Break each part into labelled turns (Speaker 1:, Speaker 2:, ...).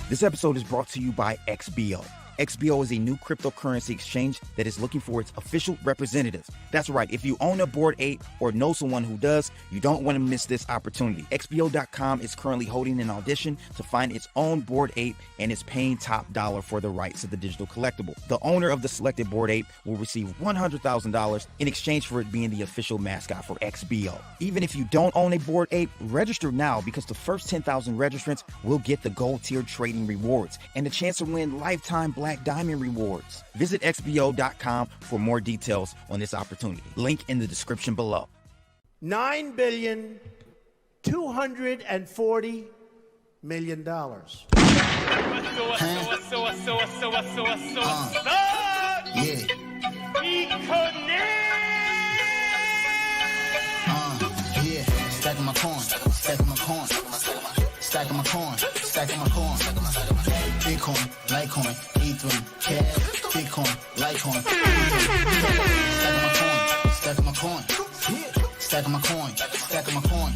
Speaker 1: This episode is brought to you by XBO. XBO is a new cryptocurrency exchange that is looking for its official representatives. That's right, if you own a Bored Ape or know someone who does, you don't want to miss this opportunity. XBO.com is currently holding an audition to find its own Bored Ape and is paying top dollar for the rights to the digital collectible. The owner of the selected Bored Ape will receive $100,000 in exchange for it being the official mascot for XBO. Even if you don't own a Bored Ape, register now because the first 10,000 registrants will get the gold tier trading rewards and the chance to win lifetime Black Diamond rewards. Visit XBO.com for more details on this opportunity. Link in the description below.
Speaker 2: $9,240,000,000.
Speaker 3: Yeah, stacking my coin, stacking my coin, stacking my coin, stacking my coin. Bitcoin, Litecoin, Ethereum, cash, Bitcoin, Litecoin, stacking my coin, stacking my coin, stacking my coin, stacking my coin.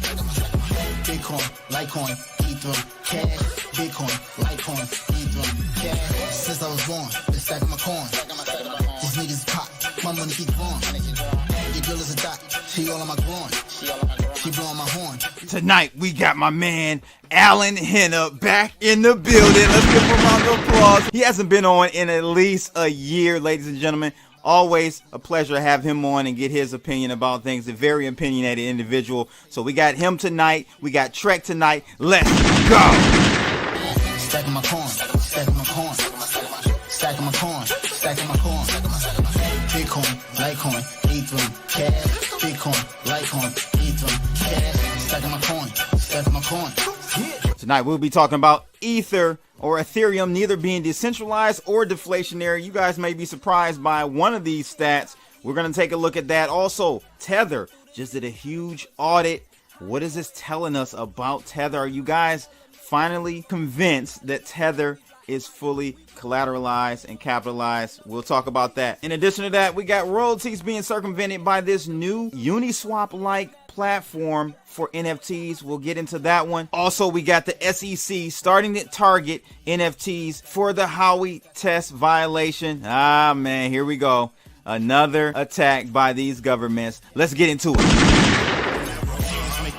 Speaker 3: Bitcoin, Litecoin, Ethereum, cash, Bitcoin, Litecoin, Ethereum, cash. Since I was born, been stacking my coin. These niggas pop, my money keep growing. Your girl is a dot, she all on my groin. She blowing my horn.
Speaker 1: Tonight we got my man Alan Henna back in the building. Let's give him a round of applause. He hasn't been on in at least a year, ladies and gentlemen. Always a pleasure to have him on and get his opinion about things. A very opinionated individual. So we got him tonight. We got Trek tonight. Let's go.
Speaker 3: Stacking my coin, stacking my coin, stacking my coin, stacking my coin. Bitcoin, Litecoin, Ethereum, cash. Bitcoin, Litecoin, Ethereum, cash. Stacking my coin, stacking my coin.
Speaker 1: Tonight we'll be talking about Ether or Ethereum, neither being decentralized or deflationary. You guys may be surprised by one of these stats. We're going to take a look at that. Also, Tether just did a huge audit. What is this telling us about Tether? Are you guys finally convinced that Tether is fully collateralized and capitalized? We'll talk about that. In addition to that, we got royalties being circumvented by this new Uniswap-like platform for NFTs. We'll get into that one. Also, we got the SEC starting to target NFTs for the HOWEY Test violation. Ah, man, here we go. Another attack by these governments. Let's get into it.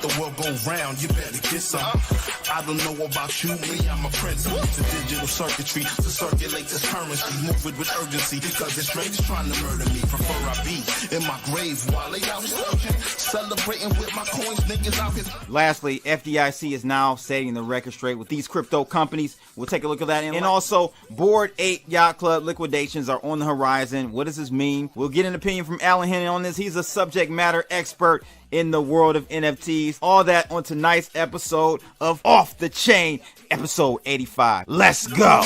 Speaker 4: The world go round, you better get some. I don't know about you, me, I'm a prince. The digital circuitry to circulate this currency. Move it with urgency, because it's strangers trying to murder me. Prefer I be in my grave while they out here celebrating with my coins, niggas out here.
Speaker 1: Lastly, FDIC is now setting the record straight with these crypto companies. We'll take a look at that. And also, Bored Ape Yacht Club liquidations are on the horizon. What does this mean? We'll get an opinion from Alan Henna on this. He's a subject matter expert in the world of NFTs. All that on tonight's episode of Off the Chain, episode 85. Let's go.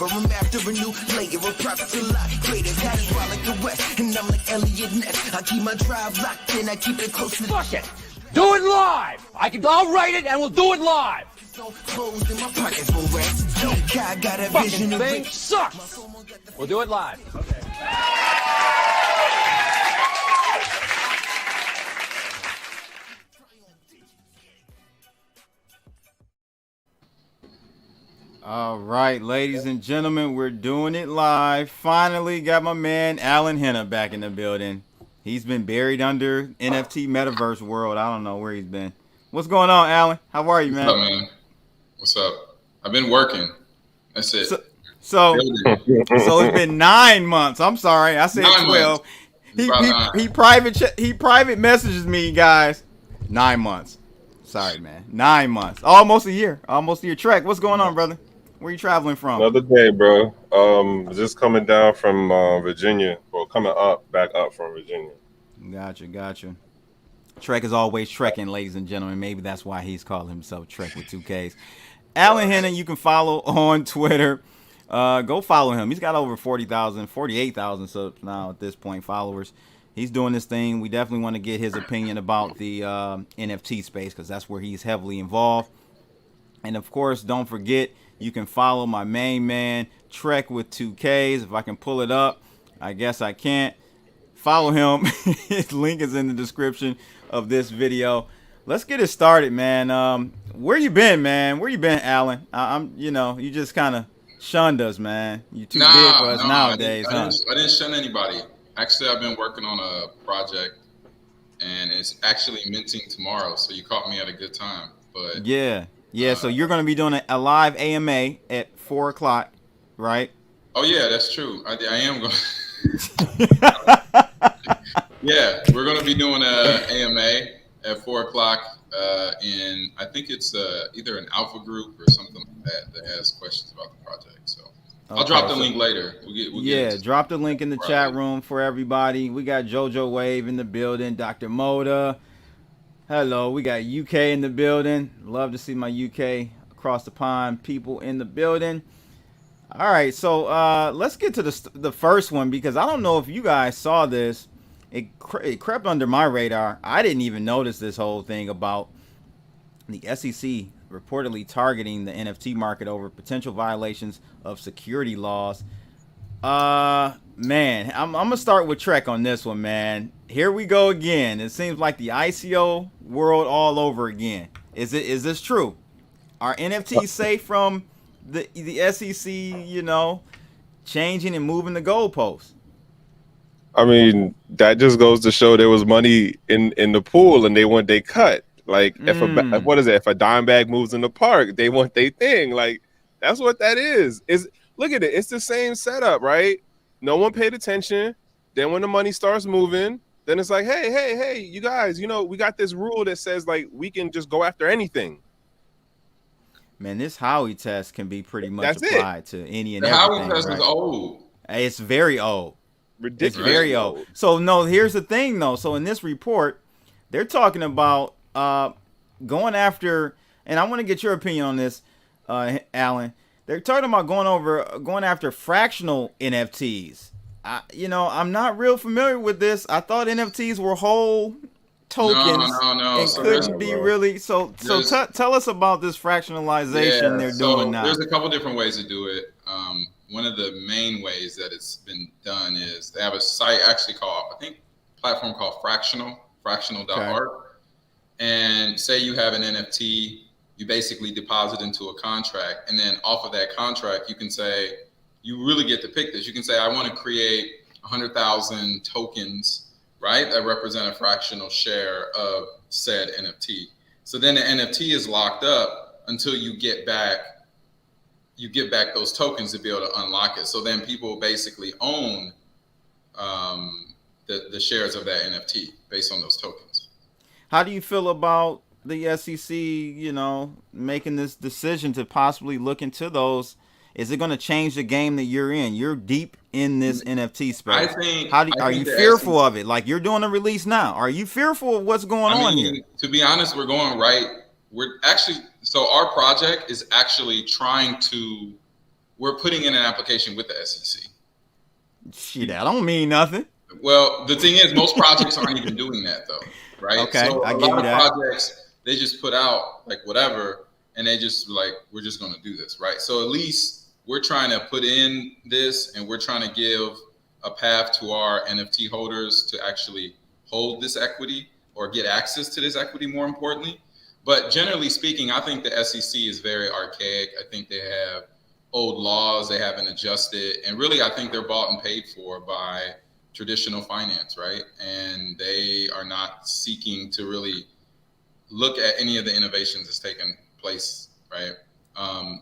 Speaker 3: I'm after a new layer of profits a lot greater. Daddy wild like the West, and I'm like Elliot Ness. I keep my drive locked in, I keep it close to
Speaker 5: Fuck it! Do it live! I'll write it and we'll do it live!
Speaker 3: so closed in my pockets for rest. I got a vision
Speaker 5: Fucking
Speaker 3: of
Speaker 5: thing
Speaker 3: rich.
Speaker 5: sucks! We'll do it live. Okay.
Speaker 1: All right, ladies and gentlemen, we're doing it live. Finally got my man Alan Henna back in the building. He's been buried under NFT metaverse world. I don't know where he's been. What's going on, Alan? How are you, man?
Speaker 6: What's up, man? What's up? I've been working. That's it.
Speaker 1: So it's been 9 months. I'm sorry, I said 12. He private messages me, guys. 9 months. Sorry, man. 9 months. Almost a year. Trek, what's going on, brother? Where you traveling from?
Speaker 7: Another day, bro. Just coming down from Virginia. Well, coming back up from Virginia.
Speaker 1: Gotcha. Trek is always trekking, ladies and gentlemen. Maybe that's why he's calling himself Trek with 2 Ks. Alan Henna, you can follow on Twitter. Go follow him. He's got over 48,000 subs now at this point, followers. He's doing this thing. We definitely want to get his opinion about the NFT space because that's where he's heavily involved. And, of course, don't forget, you can follow my main man, Trek with 2 Ks. If I can pull it up, I guess I can't. Follow him. His link is in the description of this video. let's get it started, man. Where you been, man? Where you been, Alan? I'm, you just kind of shunned us, man. You too big for us nowadays, huh?
Speaker 6: I didn't shun anybody. Actually, I've been working on a project, and it's actually minting tomorrow. So you caught me at a good time. But
Speaker 1: yeah. So you're gonna be doing a live AMA at 4:00, right?
Speaker 6: Oh yeah, that's true. I am going. Yeah, we're going to be doing a AMA at 4:00 in, I think it's either an alpha group or something like that has questions about the project. So I'll drop the link later. We'll
Speaker 1: drop the link in the chat room for everybody. We got JoJo Wave in the building, Dr. Moda. Hello, we got UK in the building. Love to see my UK across the pond people in the building. All right, so let's get to the first one, because I don't know if you guys saw this. It crept under my radar. I didn't even notice this whole thing about the SEC reportedly targeting the NFT market over potential violations of security laws. Man, I'm gonna start with Trek on this one, man. Here we go again. It seems like the ICO world all over again. Is this true? Are NFTs safe from the SEC, changing and moving the goalposts?
Speaker 7: I mean, that just goes to show there was money in the pool, and they want they cut. Like, if a dime bag moves in the park, they want their thing. Like, that's what that is. Look at it. It's the same setup, right? No one paid attention. Then when the money starts moving, then it's like, hey, you guys, we got this rule that says, like, we can just go after anything.
Speaker 1: Man, this HOWEY test can be pretty much applied to any and
Speaker 6: everything.
Speaker 1: The
Speaker 6: HOWEY test is old.
Speaker 1: It's very old.
Speaker 7: Ridiculous.
Speaker 1: It's very old. So, no, here's the thing, though. So, in this report, they're talking about going after, and I want to get your opinion on this, Alan. They're talking about going after fractional NFTs. I'm not real familiar with this. I thought NFTs were whole tokens.
Speaker 6: No.
Speaker 1: And couldn't be really. So tell us about this fractionalization they're doing now.
Speaker 6: There's a couple different ways to do it. One of the main ways that it's been done is they have a site actually platform called fractional.art. Okay. And say you have an NFT, you basically deposit into a contract, and then off of that contract, you can say, you really get to pick this. You can say, I want to create 100,000 tokens, right, that represent a fractional share of said NFT. So then the NFT is locked up until you get back those tokens to be able to unlock it. So then people basically own the shares of that NFT based on those tokens.
Speaker 1: How do you feel about the SEC, making this decision to possibly look into those? Is it going to change the game that you're in? You're deep in this NFT space. Are you fearful of it? Like, you're doing a release now. Are you fearful of what's going on here?
Speaker 6: To be honest, we're going right. So our project is actually we're putting in an application with the SEC.
Speaker 1: Shit, that don't mean nothing.
Speaker 6: Well, the thing is, most projects aren't even doing that, though, right?
Speaker 1: Okay,
Speaker 6: so
Speaker 1: I give you that.
Speaker 6: Projects, they just put out, like, whatever, and they just, like, we're just going to do this, right? So at least we're trying to put in this, and we're trying to give a path to our NFT holders to actually hold this equity or get access to this equity, more importantly. But generally speaking, I think the SEC is very archaic. I think they have old laws they haven't adjusted. And really, I think they're bought and paid for by traditional finance, right? And they are not seeking to really look at any of the innovations that's taken place, right?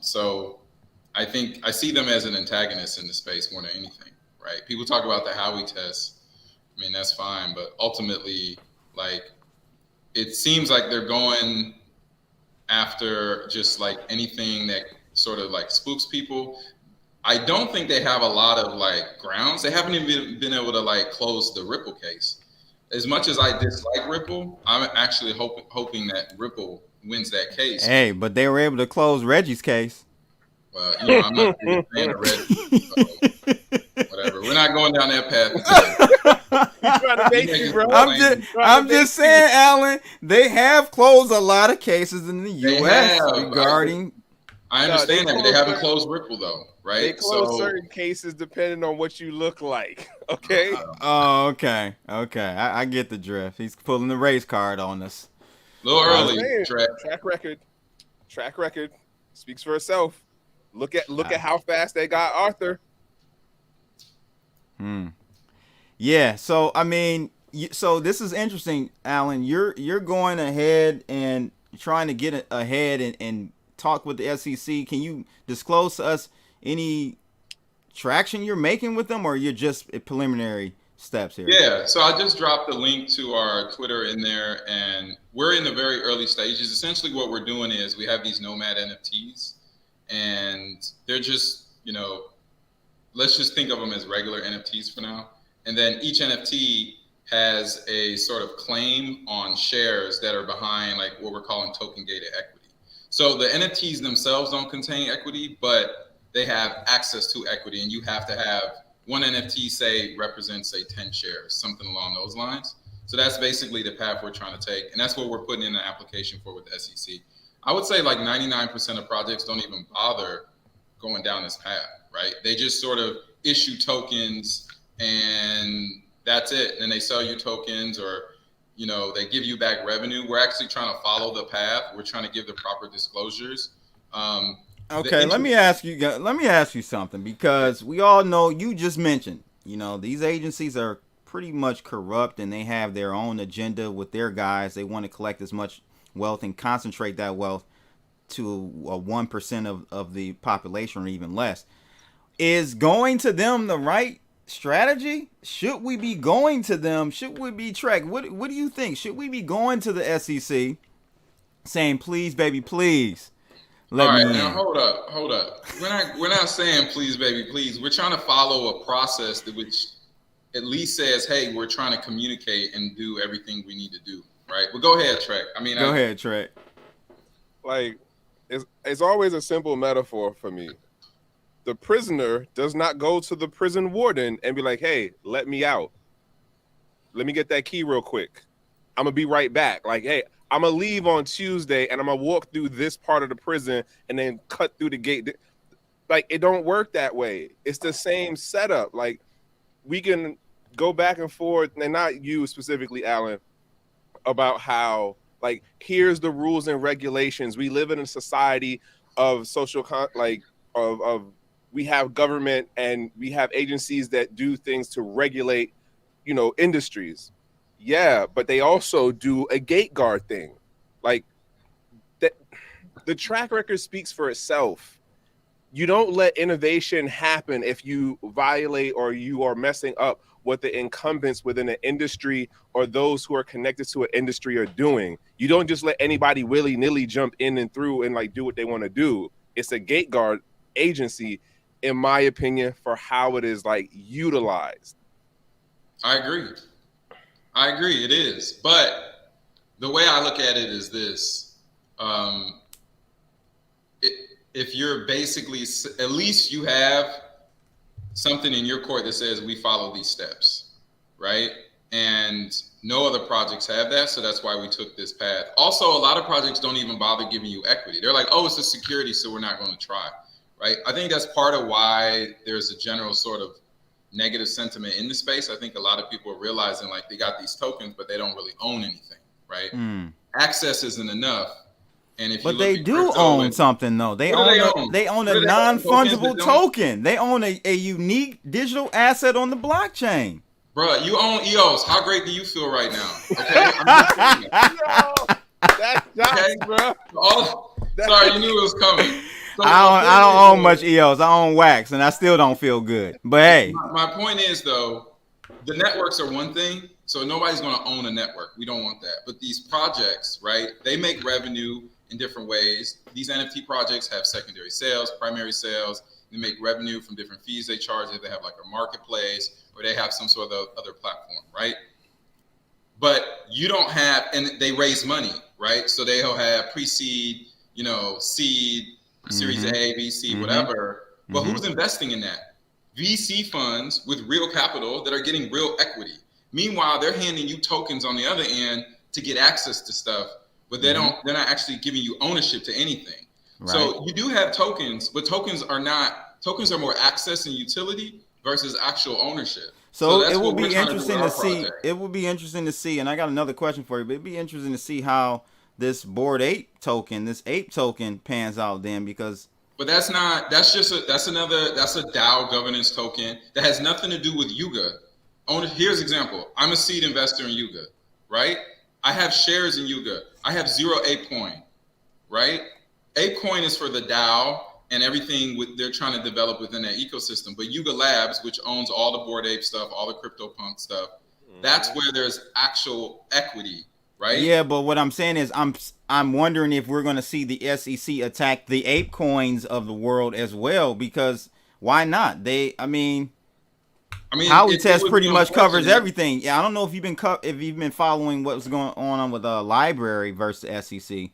Speaker 6: So I think I see them as an antagonist in the space more than anything, right? People talk about the HOWEY test. I mean, that's fine, but ultimately, like, it seems like they're going after just like anything that sort of like spooks people. I don't think they have a lot of like grounds. They haven't even been able to like close the Ripple case. As much as I dislike Ripple, I'm actually hoping that Ripple wins that case.
Speaker 1: Hey, but they were able to close Reggie's case.
Speaker 6: Well, I'm not a fan of Reggie. So whatever. We're not going down that path.
Speaker 1: I'm just saying, Alan, they have closed a lot of cases in the U.S. regarding.
Speaker 6: I understand that, but they haven't closed Ripple, though, right?
Speaker 7: They close certain cases depending on what you look like, okay?
Speaker 1: Oh, okay. I get the drift. He's pulling the race card on us.
Speaker 6: A little
Speaker 7: I'm
Speaker 6: early,
Speaker 7: saying,
Speaker 6: Trey.
Speaker 7: track record speaks for itself. Look at how fast they got Arthur.
Speaker 1: Yeah. So I mean, so this is interesting, Alan. You're going ahead and trying to get ahead and talk with the SEC. Can you disclose to us any traction you're making with them, or you're just preliminary steps here?
Speaker 6: Yeah, so I just dropped the link to our Twitter in there, and we're in the very early stages. Essentially what we're doing is we have these nomad NFTs, and they're just, let's just think of them as regular NFTs for now. And then each NFT has a sort of claim on shares that are behind like what we're calling token gated equity. So the NFTs themselves don't contain equity, but they have access to equity, and you have to have one NFT, say, represents, say, 10 shares, something along those lines. So that's basically the path we're trying to take. And that's what we're putting in the application for with the SEC. I would say like 99% of projects don't even bother going down this path, right? They just sort of issue tokens and that's it. And then they sell you tokens, or, they give you back revenue. We're actually trying to follow the path. We're trying to give the proper disclosures.
Speaker 1: Okay, let me ask you something, because we all know, you just mentioned, these agencies are pretty much corrupt, and they have their own agenda with their guys. They want to collect as much wealth and concentrate that wealth to 1% of the population, or even less. Is going to them the right strategy? Should we be going to them? Should we be tracked? What do you think? Should we be going to the SEC saying, please, baby, please?
Speaker 6: All right, now hold up. We're not saying please, baby, please. We're trying to follow a process which at least says, hey, we're trying to communicate and do everything we need to do, right? Well, go ahead, Trek. Go
Speaker 1: ahead, Trek.
Speaker 7: Like, it's always a simple metaphor for me. The prisoner does not go to the prison warden and be like, hey, let me out. Let me get that key real quick. I'm going to be right back. Like, hey, I'm going to leave on Tuesday and I'm going to walk through this part of the prison and then cut through the gate. Like, it don't work that way. It's the same setup. Like, we can go back and forth, and not you specifically, Alan, about how, like, here's the rules and regulations. We live in a society of we have government and we have agencies that do things to regulate, industries. Yeah, but they also do a gate guard thing. Like, that, the track record speaks for itself. You don't let innovation happen if you violate or you are messing up what the incumbents within an industry or those who are connected to an industry are doing. You don't just let anybody willy-nilly jump in and through and like do what they want to do. It's a gate guard agency, in my opinion, for how it is like utilized.
Speaker 6: I agree, it is. But the way I look at it is this. If you're basically, at least you have something in your court that says we follow these steps, right? And no other projects have that, so that's why we took this path. Also, a lot of projects don't even bother giving you equity. They're like, oh, it's a security, so we're not going to try, right? I think that's part of why there's a general sort of negative sentiment in the space. I think a lot of people are realizing like they got these tokens, but they don't really own anything, right? Access isn't enough. And if
Speaker 1: but they do own something, though. They own a non-fungible token. They own a unique digital asset on the blockchain.
Speaker 6: Bruh, you own EOS. How great do you feel right now? Okay, I'm just
Speaker 7: that's okay, bro.
Speaker 6: Sorry, you knew it was coming. So
Speaker 1: I don't own much EOS. I own Wax, and I still don't feel good. But hey,
Speaker 6: my point is though, the networks are one thing. So nobody's going to own a network. We don't want that. But these projects, right? They make revenue in different ways. These NFT projects have secondary sales, primary sales. They make revenue from different fees they charge. If they have like a marketplace or they have some sort of other platform, right? But you don't have, and they raise money, right? So they'll have pre-seed, seed, series A, B, C, whatever. But who's investing in that? VC funds with real capital that are getting real equity. Meanwhile, they're handing you tokens on the other end to get access to stuff, but they're not actually giving you ownership to anything. Right. So you do have tokens, but tokens are more access and utility versus actual ownership.
Speaker 1: So it will be interesting to see. It will be interesting to see, and I got another question for you, but it'd be interesting to see how this Bored Ape token, this ape token pans out then, because
Speaker 6: But that's a DAO governance token that has nothing to do with Yuga. Here's an example. I'm a seed investor in Yuga, right? I have shares in Yuga. I have 0 ApeCoin, right? ApeCoin is for the DAO and everything they're trying to develop within that ecosystem. But Yuga Labs, which owns all the Bored Ape stuff, all the CryptoPunk stuff, that's where there's actual equity, right?
Speaker 1: Yeah, but what I'm saying is I'm wondering if we're going to see the SEC attack the ape coins of the world as well, because why not? I mean HOWEY Test pretty much covers everything. Yeah, I don't know if you've been following what was going on with library versus SEC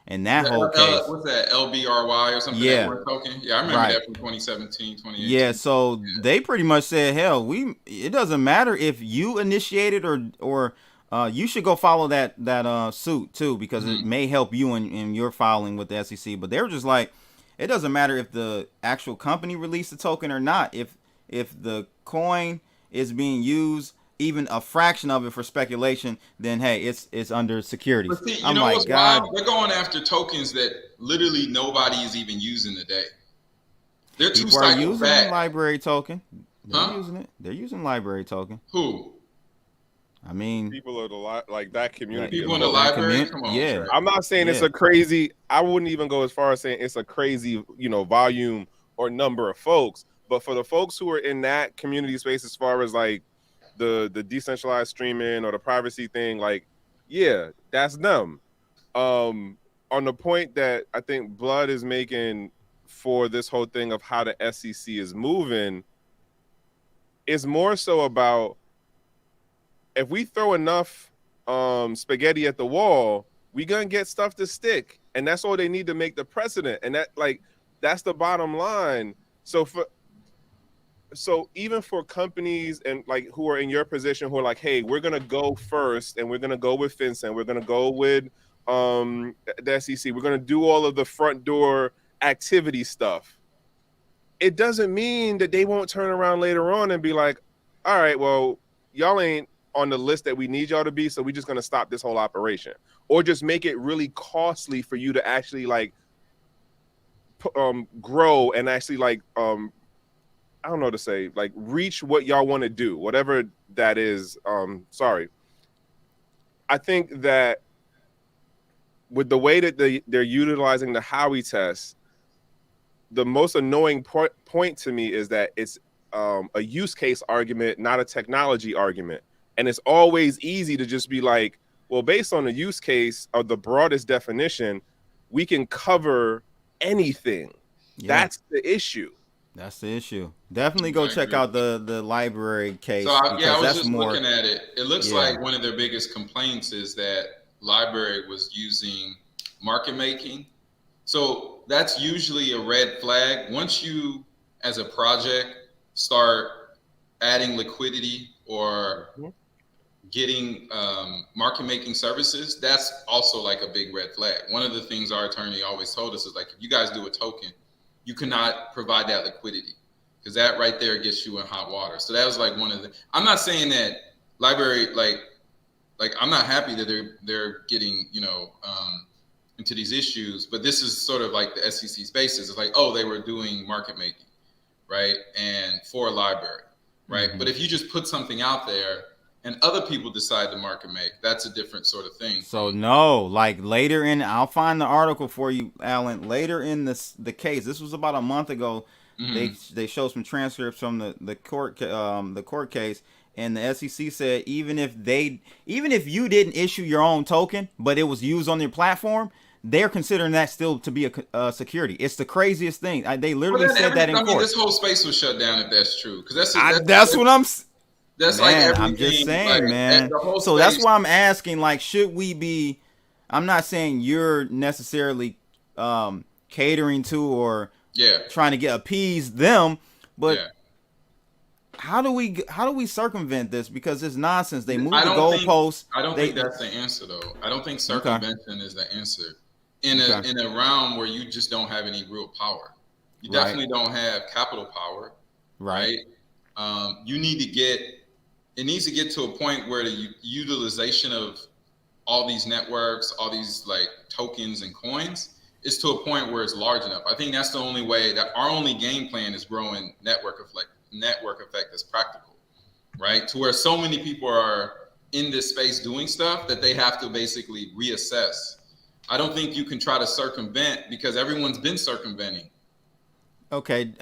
Speaker 1: and that whole case.
Speaker 6: What's that, LBRY or something?
Speaker 1: Yeah.
Speaker 6: That token? Yeah, I remember that from 2017, 2018.
Speaker 1: Yeah, so they pretty much said, hell, it doesn't matter if you initiated or you should go follow that suit too, because it may help you in your filing with the SEC. But they were just like, it doesn't matter if the actual company released the token or not. If the coin is being used, even a fraction of it for speculation, then hey, it's under securities.
Speaker 6: But see,
Speaker 1: I'm like, God,
Speaker 6: they're going after tokens that literally nobody is even using today. They're two
Speaker 1: people are
Speaker 6: cycles
Speaker 1: using
Speaker 6: back.
Speaker 1: library token. They're using it. They're using library token.
Speaker 6: Who?
Speaker 1: I mean,
Speaker 7: people of that community.
Speaker 6: People in the library. Come on,
Speaker 1: yeah.
Speaker 6: Trey.
Speaker 7: I'm not saying it's a crazy. I wouldn't even go as far as saying it's a crazy, volume or number of folks. But for the folks who are in that community space, as far as like the decentralized streaming or the privacy thing, like, yeah, that's them. On the point that I think Blood is making for this whole thing of how the SEC is moving, is more so about, if we throw enough spaghetti at the wall, we gonna get stuff to stick, and that's all they need to make the precedent. And that's the bottom line. So even for companies and like who are in your position, who are like, hey, we're gonna go first, and we're gonna go with FinCEN, we're gonna go with the SEC, we're gonna do all of the front door activity stuff. It doesn't mean that they won't turn around later on and be like, all right, well, y'all ain't on the list that we need y'all to be, so we're just gonna stop this whole operation, or just make it really costly for you to actually like grow and actually like I don't know what to say, like reach what y'all want to do, whatever that is. Sorry. I think that with the way that they're utilizing the HOWEY test, the most annoying point to me is that it's a use case argument, not a technology argument. And it's always easy to just be like, well, based on the use case of the broadest definition, we can cover anything. Yeah. That's the issue.
Speaker 1: That's the issue. Definitely go check out the library case.
Speaker 6: So I was just looking at it. It looks like one of their biggest complaints is that library was using market making. So that's usually a red flag. Once you, as a project, start adding liquidity or getting market making services, that's also like a big red flag. One of the things our attorney always told us is like, if you guys do a token, you cannot provide that liquidity, because that right there gets you in hot water. So that was like one of the, I'm not saying that library, like I'm not happy that they're getting, into these issues, but this is sort of like the SEC's basis. It's like, oh, they were doing market making, right? And for a library, right? But if you just put something out there and other people decide to market make, that's a different sort of thing.
Speaker 1: So no, like later in, I'll find the article for you, Alan. Later in the case, this was about a month ago. They showed some transcripts from the court case, and the SEC said even if you didn't issue your own token, but it was used on your platform, they're considering that still to be a security. It's the craziest thing. They literally said that in court.
Speaker 6: This whole space was shut down if that's true, because
Speaker 1: that's what I'm.
Speaker 6: That's
Speaker 1: man,
Speaker 6: like everything.
Speaker 1: I'm just saying,
Speaker 6: like,
Speaker 1: man. So that's why I'm asking, like, should we be, I'm not saying you're necessarily catering to or trying to appease them, but how do we circumvent this? Because it's nonsense. They move the goalposts.
Speaker 6: I don't think that's the answer, though. I don't think circumvention is the answer in a realm where you just don't have any real power. You definitely don't have capital power, right? It needs to get to a point where the utilization of all these networks, all these like tokens and coins, is to a point where it's large enough. I think that's the only way, that our only game plan is growing network effect that's practical, right? To where so many people are in this space doing stuff that they have to basically reassess. I don't think you can try to circumvent, because everyone's been circumventing.
Speaker 1: Okay.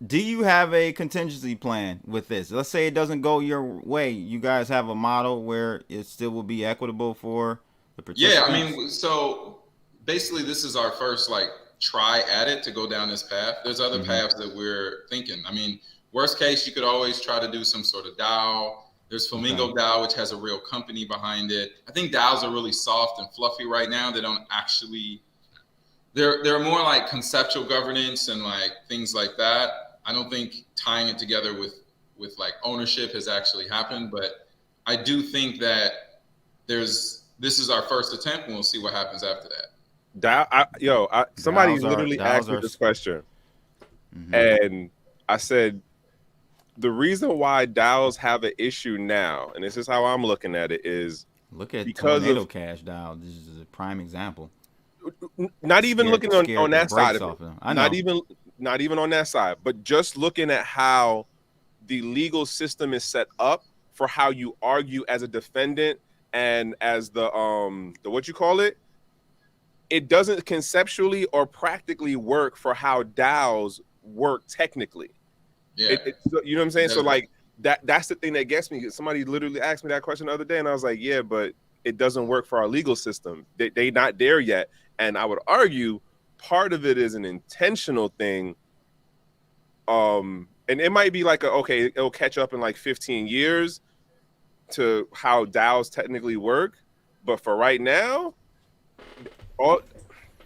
Speaker 1: Do you have a contingency plan with this? Let's say it doesn't go your way. You guys have a model where it still will be equitable for the participants?
Speaker 6: Yeah, I mean, so basically this is our first like try at it to go down this path. There's other paths that we're thinking. I mean, worst case, you could always try to do some sort of DAO. There's Flamingo DAO, which has a real company behind it. I think DAOs are really soft and fluffy right now. They don't actually, they're more like conceptual governance and like things like that. I don't think tying it together with like ownership has actually happened, but I do think that this is our first attempt, and we'll see what happens after that.
Speaker 7: Somebody literally asked me this question, and I said, the reason why DAOs have an issue now, and this is how I'm looking at it, is
Speaker 1: look at Tornado Cash DAO. This is a prime example.
Speaker 7: Not even looking on that side of it. Not even on that side, but just looking at how the legal system is set up for how you argue as a defendant and as the what you call it, it doesn't conceptually or practically work for how DAOs work technically.
Speaker 6: Yeah,
Speaker 7: you know what I'm saying? So like that's the thing that gets me. Somebody literally asked me that question the other day, and I was like, yeah, but it doesn't work for our legal system. They not there yet. And I would argue part of it is an intentional thing. And it might be like, it'll catch up in like 15 years to how DAOs technically work. But for right now,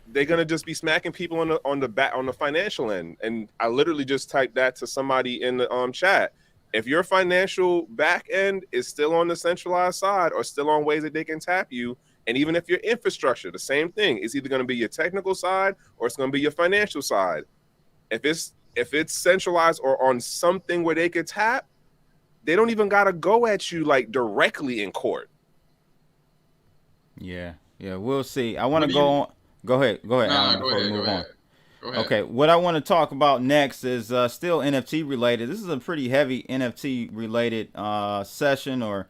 Speaker 7: they're gonna just be smacking people on the financial end. And I literally just typed that to somebody in the chat. If your financial back end is still on the centralized side or still on ways that they can tap you, and even if your infrastructure, the same thing, it's either going to be your technical side or it's going to be your financial side. If it's centralized or on something where they could tap, they don't even got to go at you like directly in court.
Speaker 1: Yeah, we'll see. I want to go on. Go ahead, Alan, before we move on. Okay, what I want to talk about next is still NFT related. This is a pretty heavy NFT related session or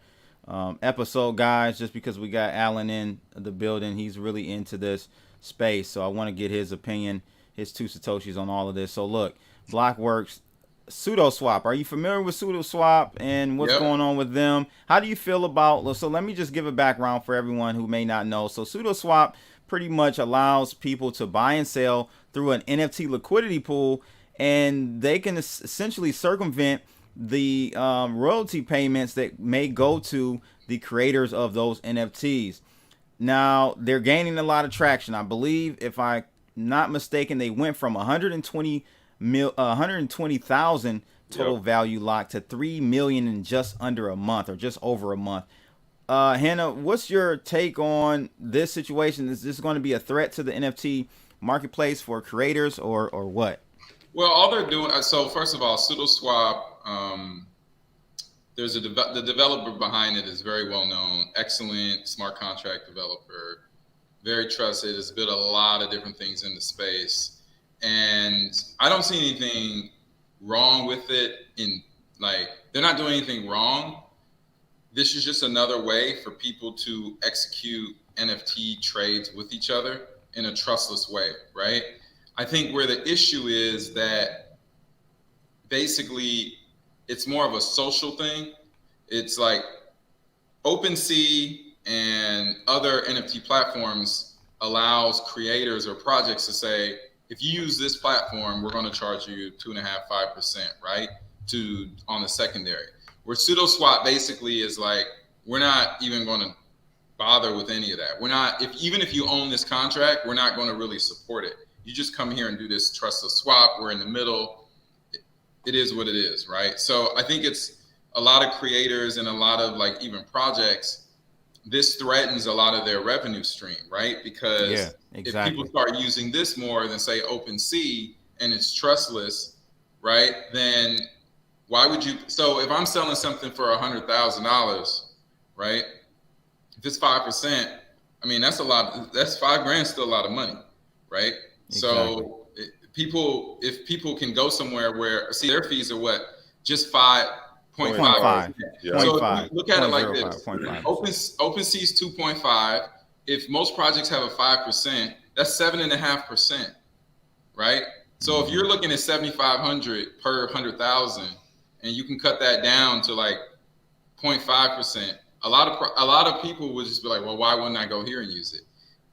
Speaker 1: episode, guys, just because we got Alan in the building. He's really into this space, so I want to get his opinion, his 2 Satoshis on all of this. So look, Blockworks, SudoSwap. Are you familiar with SudoSwap and what's going on with them? How do you feel about, so let me just give a background for everyone who may not know. So SudoSwap pretty much allows people to buy and sell through an NFT liquidity pool, and they can essentially circumvent the royalty payments that may go to the creators of those NFTs. Now, they're gaining a lot of traction. I believe, if I'm not mistaken, they went from 120,000 total value locked to 3 million in just under a month, or just over a month. Henna, what's your take on this situation? Is this going to be a threat to the NFT marketplace for creators, or what?
Speaker 6: Well, all they're doing, so first of all, SudoSwap, there's the developer behind it is very well known, excellent smart contract developer, very trusted, has built a lot of different things in the space. And I don't see anything wrong with it. They're not doing anything wrong. This is just another way for people to execute NFT trades with each other in a trustless way, right? I think where the issue is that basically it's more of a social thing. It's like OpenSea and other NFT platforms allows creators or projects to say, if you use this platform, we're going to charge you 2.5%, 5%, right? On the secondary. Where SudoSwap basically is like, we're not even going to bother with any of that. We're not, even if you own this contract, we're not going to really support it. You just come here and do this trustless swap. We're in the middle. It is what it is, right? So I think it's a lot of creators and a lot of like even projects, this threatens a lot of their revenue stream, right? Because if people start using this more than say OpenSea and it's trustless, right? Then why would you? So if I'm selling something for $100,000, right? if it's 5%, I mean, that's a lot. That's $5,000, still a lot of money, right?
Speaker 1: Exactly.
Speaker 6: So if people can go somewhere where, see, their fees are what? Just 5.5.
Speaker 1: 0.5.
Speaker 7: Yeah.
Speaker 6: So
Speaker 1: 0.5.
Speaker 6: if you look at it like
Speaker 1: 0.05,
Speaker 6: this,
Speaker 1: 0.5.
Speaker 6: OpenSea's 2.5. If most projects have a 5%, that's 7.5%, right? So if you're looking at 7,500 per 100,000, and you can cut that down to like 0.5%, a lot of people would just be like, well, why wouldn't I go here and use it?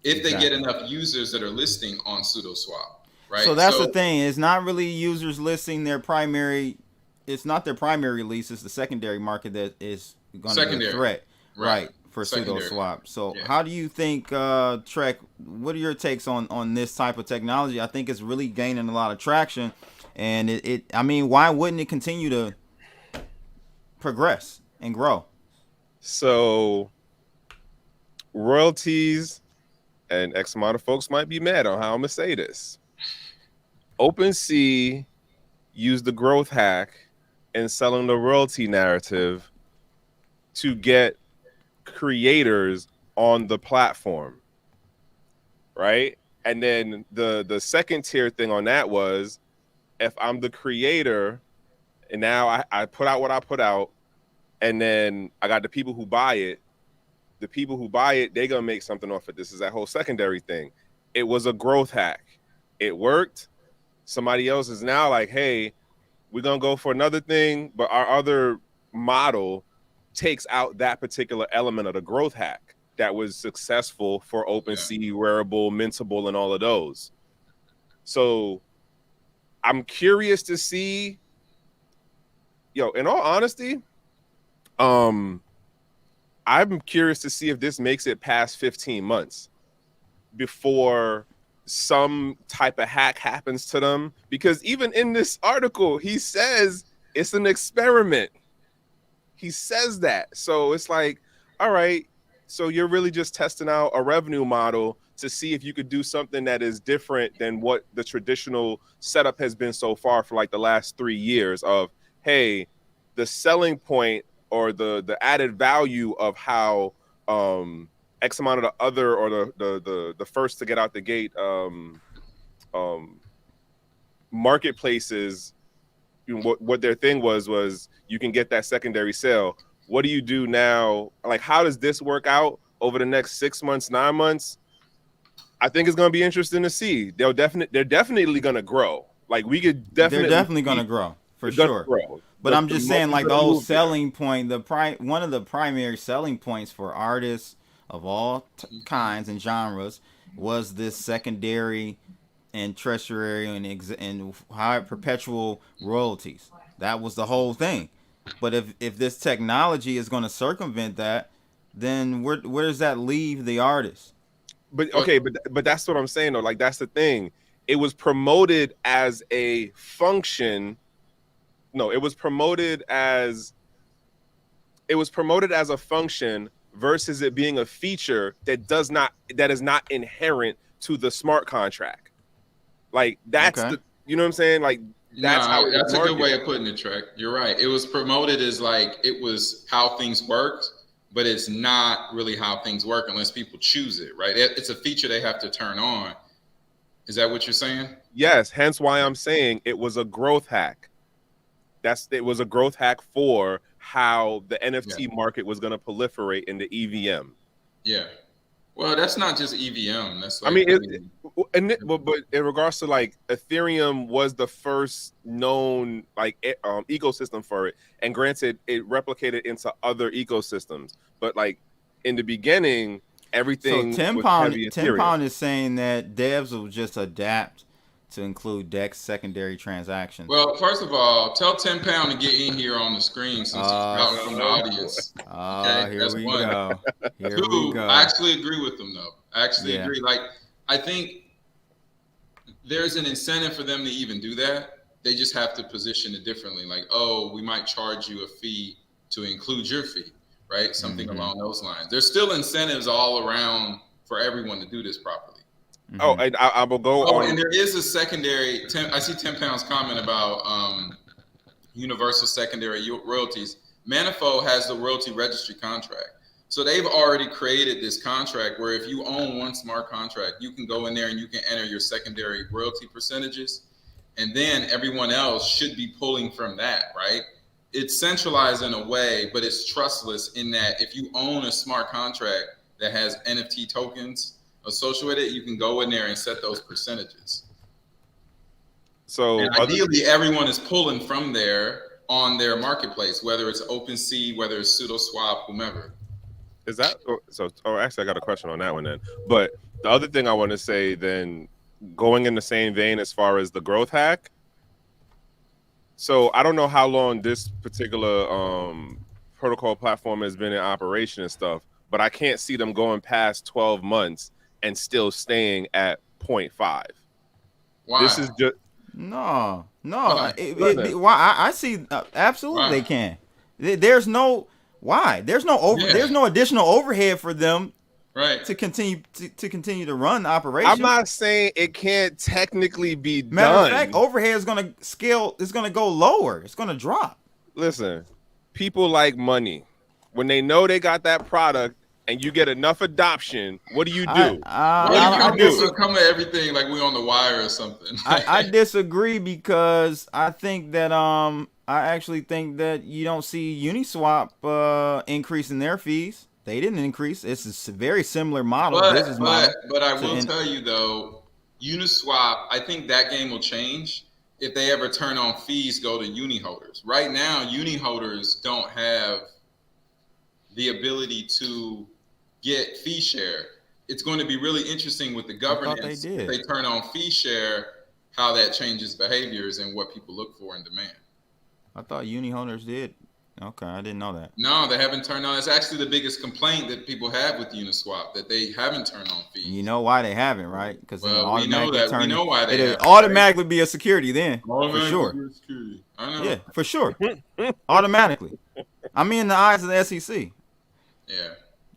Speaker 6: If they get enough users that are listing on SudoSwap, right?
Speaker 1: So that's the thing. It's not really users listing their primary. It's not their primary lease. It's the secondary market that is going to be a threat, right, for SudoSwap. So how do you think, Trek? What are your takes on this type of technology? I think it's really gaining a lot of traction, and I mean, why wouldn't it continue to progress and grow?
Speaker 7: So royalties, and X amount of folks might be mad on how I'm gonna say this. OpenSea used the growth hack in selling the royalty narrative to get creators on the platform, right? And then the second tier thing on that was, if I'm the creator and now I put out what I put out, and then I got the people who buy it. The people who buy it, they're gonna make something off it. This is that whole secondary thing. It was a growth hack. It worked. Somebody else is now like, hey, we're gonna go for another thing, but our other model takes out that particular element of the growth hack that was successful for OpenSea, Wearable, Mintable, and all of those. So I'm curious to see, in all honesty, I'm curious to see if this makes it past 15 months before some type of hack happens to them. Because even in this article, he says it's an experiment. He says that. So it's like, all right, so you're really just testing out a revenue model to see if you could do something that is different than what the traditional setup has been so far for like the last 3 years of, hey, the selling point or the added value of how X amount of the other, or the first to get out the gate marketplaces, what their thing was you can get that secondary sale. What do you do now? Like, how does this work out over the next 6 months, 9 months? I think it's going to be interesting to see. They're definitely going to grow. Like, we could definitely.
Speaker 1: They're definitely going to grow for sure. But I'm just saying, like, the whole selling point, one of the primary selling points for artists of all kinds and genres was this secondary and tertiary and high perpetual royalties. That was the whole thing. But if this technology is going to circumvent that, then where does that leave the artist?
Speaker 7: But okay, but that's what I'm saying though. Like, that's the thing. It was promoted as a function. No, it was promoted as a function versus it being a feature that is not inherent to the smart contract. Like, that's you know what I'm saying? Like, that's
Speaker 6: a good way of putting it, Trek. You're right. It was promoted as like it was how things worked, but it's not really how things work unless people choose it, right? It's a feature they have to turn on. Is that what you're saying?
Speaker 7: Yes. Hence why I'm saying it was a growth hack. It was a growth hack for how the NFT market was going to proliferate in the EVM.
Speaker 6: Yeah. Well, that's not just EVM. That's like,
Speaker 7: but in regards to like Ethereum was the first known like ecosystem for it, and granted, it replicated into other ecosystems. But like in the beginning, everything.
Speaker 1: So 10 Pound is saying that devs will just adapt to include DEX secondary transactions.
Speaker 6: Well, first of all, tell 10 Pound to get in here on the screen since he's out from the audience.
Speaker 1: Okay, here we go.
Speaker 6: Two, I actually agree with them though. I actually agree. Like, I think there's an incentive for them to even do that. They just have to position it differently. Like, oh, we might charge you a fee to include your fee, right? Something along those lines. There's still incentives all around for everyone to do this properly.
Speaker 7: Oh, and I will go on.
Speaker 6: And there is a secondary. I see 10 Pound's comment about universal secondary royalties. Manifold has the royalty registry contract. So they've already created this contract where if you own one smart contract, you can go in there and you can enter your secondary royalty percentages, and then everyone else should be pulling from that, right? It's centralized in a way, but it's trustless in that if you own a smart contract that has NFT tokens associated with it, you can go in there and set those percentages.
Speaker 7: So
Speaker 6: and ideally, everyone is pulling from there on their marketplace, whether it's OpenSea, whether it's SudoSwap, whomever.
Speaker 7: Is that so? Oh, actually, I got a question on that one then. But the other thing I want to say then, going in the same vein as far as the growth hack. So I don't know how long this particular protocol platform has been in operation and stuff, but I can't see them going past 12 months and still staying at 0.5.
Speaker 6: Why?
Speaker 7: This is just
Speaker 1: No.
Speaker 6: Why?
Speaker 1: Why? I see. Absolutely,
Speaker 6: Why?
Speaker 1: they can. There's no why. There's no There's no additional overhead for them,
Speaker 6: right,
Speaker 1: to continue to run the operation.
Speaker 7: I'm not saying it can't technically be
Speaker 1: Matter
Speaker 7: done.
Speaker 1: of fact, overhead is going to scale. It's going to go lower. It's going to drop.
Speaker 7: Listen, people like money. When they know they got that product and you get enough adoption, what do you do?
Speaker 6: I come at everything like we on the wire or something.
Speaker 1: I disagree because I think that I actually think that you don't see Uniswap increasing their fees. They didn't increase. It's a very similar model, business model.
Speaker 6: But I will tell you though, Uniswap, I think that game will change if they ever turn on fees go to uni holders. Right now, uni holders don't have the ability to get fee share. It's going to be really interesting with the governance if they turn on fee share, how that changes behaviors and what people look for and demand.
Speaker 1: I thought uni holders did. Okay, I didn't know that.
Speaker 6: No, they haven't turned on. It's actually the biggest complaint that people have with Uniswap, that they haven't turned on fees.
Speaker 1: You know why they haven't, right? Because
Speaker 6: we know that. We know why they
Speaker 1: haven't. Automatically be a security then, for sure.
Speaker 6: I know.
Speaker 1: Yeah, for sure. Automatically. I mean, in the eyes of the SEC.
Speaker 6: Yeah.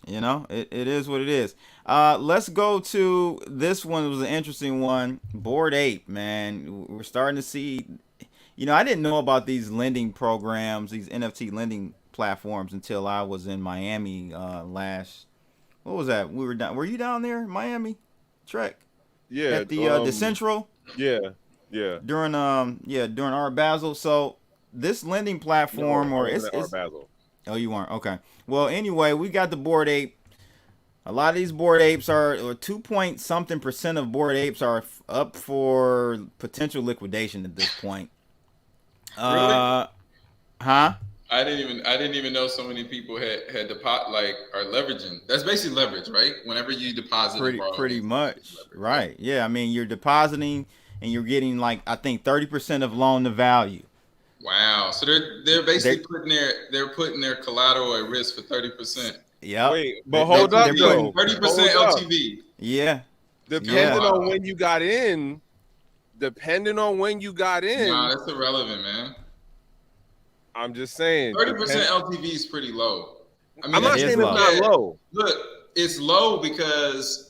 Speaker 1: You know, it is what it is. Let's go to this one. It was an interesting one. Bored Ape, man. We're starting to see. You know, I didn't know about these lending programs, these NFT lending platforms until I was in Miami last. What was that? We were down. Were you down there in Miami, Trek?
Speaker 7: Yeah.
Speaker 1: At the Decentral.
Speaker 7: Yeah.
Speaker 1: During during Art Basel. So this lending platform, it's
Speaker 7: Art Basel.
Speaker 1: Oh, you weren't? Okay. Well, anyway, we got the Bored Ape. A lot of these Bored Apes or 2.something% of Bored Apes are up for potential liquidation at this point.
Speaker 6: Really?
Speaker 1: Huh?
Speaker 6: I didn't even know so many people had deposit are leveraging. That's basically leverage, right? Whenever you deposit,
Speaker 1: pretty much, right? Yeah, I mean you're depositing and you're getting I think 30% of loan to value.
Speaker 6: Wow, so they're basically putting their collateral at risk for 30%.
Speaker 1: Yeah.
Speaker 7: Wait, but hold up though.
Speaker 6: 30% LTV.
Speaker 1: Yeah.
Speaker 7: Depending on when you got in. Nah,
Speaker 6: that's irrelevant, man.
Speaker 7: I'm just saying
Speaker 6: 30% LTV is pretty low. I mean,
Speaker 7: I'm not saying it's not low.
Speaker 6: Look, it's low because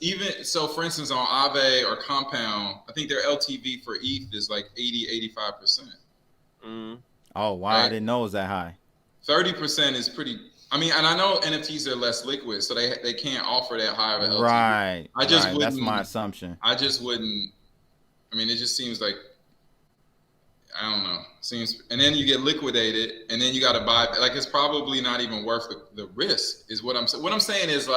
Speaker 6: for instance, on Aave or Compound, I think their LTV for ETH is like 80-85%.
Speaker 1: Oh wow, right? I didn't know it was that high.
Speaker 6: 30% is pretty. I mean, and I know NFTs are less liquid, so they can't offer that high of an LTV.
Speaker 1: Right.
Speaker 6: Wouldn't.
Speaker 1: That's my assumption.
Speaker 6: I just wouldn't. I mean, it just seems like, I don't know. And then you get liquidated, and then you got to buy. It's probably not even worth the risk. Is what I'm saying. What I'm saying is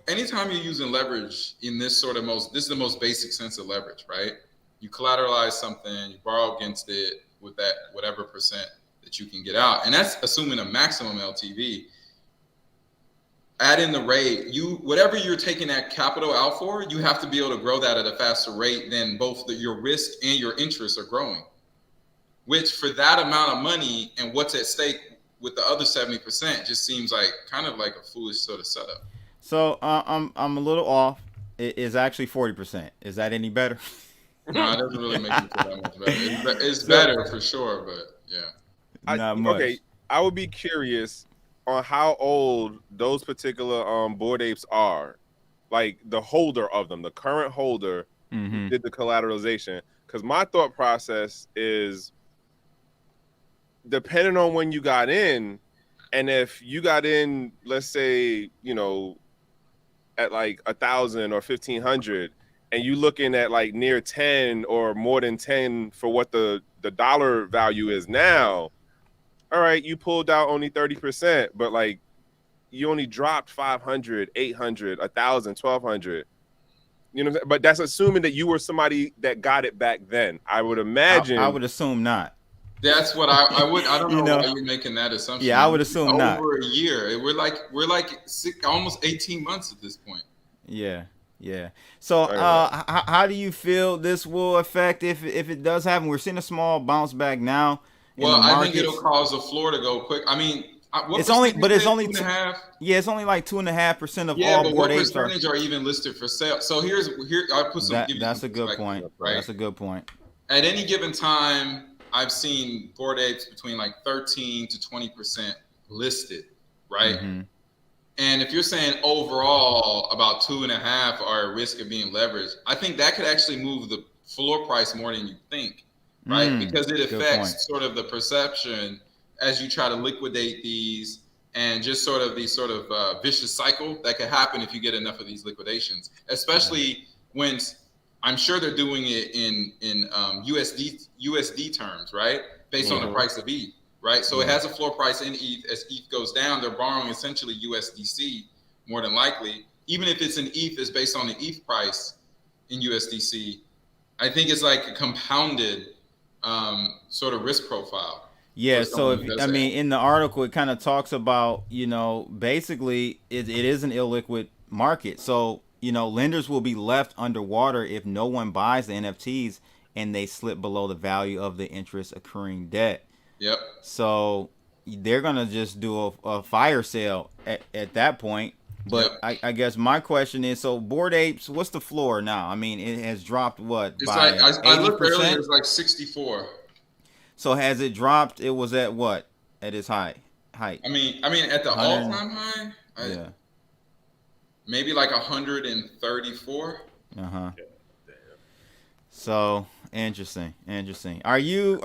Speaker 6: anytime you're using leverage in this this is the most basic sense of leverage, right? You collateralize something, you borrow against it with that whatever percent that you can get out, and that's assuming a maximum LTV. Add in the rate, whatever you're taking that capital out for, you have to be able to grow that at a faster rate than both your risk and your interest are growing. Which for that amount of money and what's at stake with the other 70% just seems kind of like a foolish sort of setup.
Speaker 1: So I'm a little off. It is actually 40%. Is that any better?
Speaker 6: No, it doesn't really make me feel that much better. It's better for sure, but yeah.
Speaker 1: Not much.
Speaker 7: Okay, I would be curious on how old those particular Bored Apes are, like the holder of them, the current holder who did the collateralization. Because my thought process is, depending on when you got in And if you got in, let's say, at like 1,000 or 1,500, and you looking at like near 10 or more than 10 for what the dollar value is now, all right, you pulled out only 30%, but like you only dropped 500, 800, 1,000, 1,200. You know what I'm saying? But that's assuming that you were somebody that got it back then. I would imagine.
Speaker 1: I would assume not.
Speaker 6: That's what I would. I don't know why you're making that assumption.
Speaker 1: Yeah, I would assume not.
Speaker 6: Over a year. We're like almost 18 months at this point.
Speaker 1: Yeah. So how do you feel this will affect if it does happen? We're seeing a small bounce back now.
Speaker 6: Well, I think it'll cause the floor to go quick. I mean,
Speaker 1: it's only
Speaker 6: 2.5%.
Speaker 1: Yeah, it's only like 2.5% of
Speaker 6: all
Speaker 1: Bored
Speaker 6: what
Speaker 1: Apes
Speaker 6: percentage are even listed for sale? So here I put some.
Speaker 1: That's a good point. Right? That's a good point.
Speaker 6: At any given time, I've seen Bored Apes between like 13 to 20% listed, right? Mm-hmm. And if you're saying overall about 2.5 are at risk of being leveraged, I think that could actually move the floor price more than you think, right? Because it affects sort of the perception as you try to liquidate these, and just sort of these vicious cycle that could happen if you get enough of these liquidations, especially when I'm sure they're doing it in USD terms, right? Based on the price of ETH, right? So it has a floor price in ETH. As ETH goes down, they're borrowing essentially USDC more than likely. Even if it's an ETH, is based on the ETH price in USDC. I think it's like a compounded sort of risk profile.
Speaker 1: Yeah, so in the article, it kind of talks about, basically it is an illiquid market. So, lenders will be left underwater if no one buys the NFTs and they slip below the value of the interest accruing debt.
Speaker 6: Yep.
Speaker 1: So they're going to just do a fire sale at that point. But I guess my question is, so Bored Apes, what's the floor now? I mean, it has dropped what?
Speaker 6: It's by like, I looked earlier, it was like 64.
Speaker 1: So has it dropped? It was at what? At its height?
Speaker 6: I mean, at the all-time high, maybe like 134.
Speaker 1: So interesting. Are you?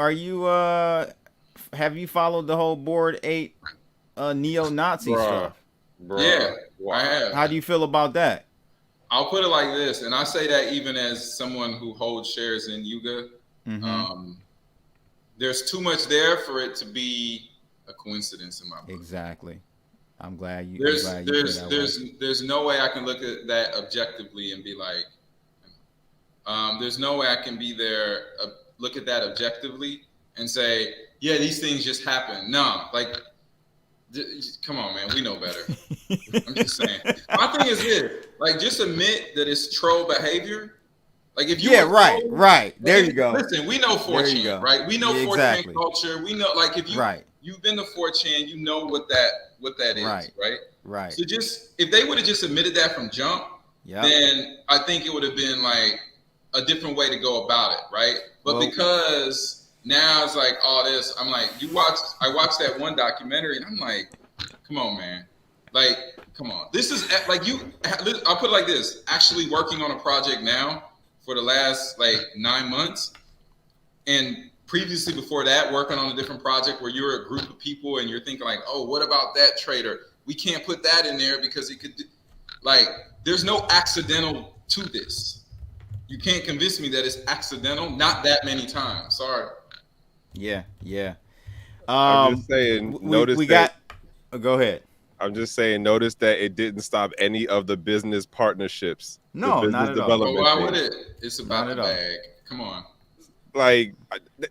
Speaker 1: Have you followed the whole Bored Ape neo-Nazi stuff?
Speaker 6: Yeah, I have.
Speaker 1: How do you feel about that?
Speaker 6: I'll put it like this, and I say that even as someone who holds shares in Yuga. Mm-hmm. There's too much there for it to be a coincidence in my book. Exactly.
Speaker 1: I'm glad you.
Speaker 6: There's no way I can look at that objectively and be like, there's no way I can be there, look at that objectively and say, yeah, these things just happen. No, like, come on, man, we know better. I'm just saying. My thing is this, like, just admit that it's troll behavior. Like if you
Speaker 1: right. There you go.
Speaker 6: Listen, we know 4chan, right? We know 4chan culture. We know, like, if you've been to 4chan, you know what that is, right?
Speaker 1: Right.
Speaker 6: So just if they would have just admitted that from jump, then I think it would have been like a different way to go about it, right? But because now it's like all this, I'm like, I watched that one documentary and I'm like, come on, man. Like, come on. This is like I'll put it like this, actually working on a project now for the last like 9 months, and previously before that working on a different project where you're a group of people and you're thinking like, oh, what about that trader? We can't put that in there because it could there's no accidental to this. You can't convince me that it's accidental, not that many times. Sorry.
Speaker 1: Yeah.
Speaker 7: I'm just saying,
Speaker 1: go ahead.
Speaker 7: I'm just saying, notice that it didn't stop any of the business partnerships.
Speaker 1: No, not at all.
Speaker 6: But why would it? It's about the bag. Come on.
Speaker 7: Like,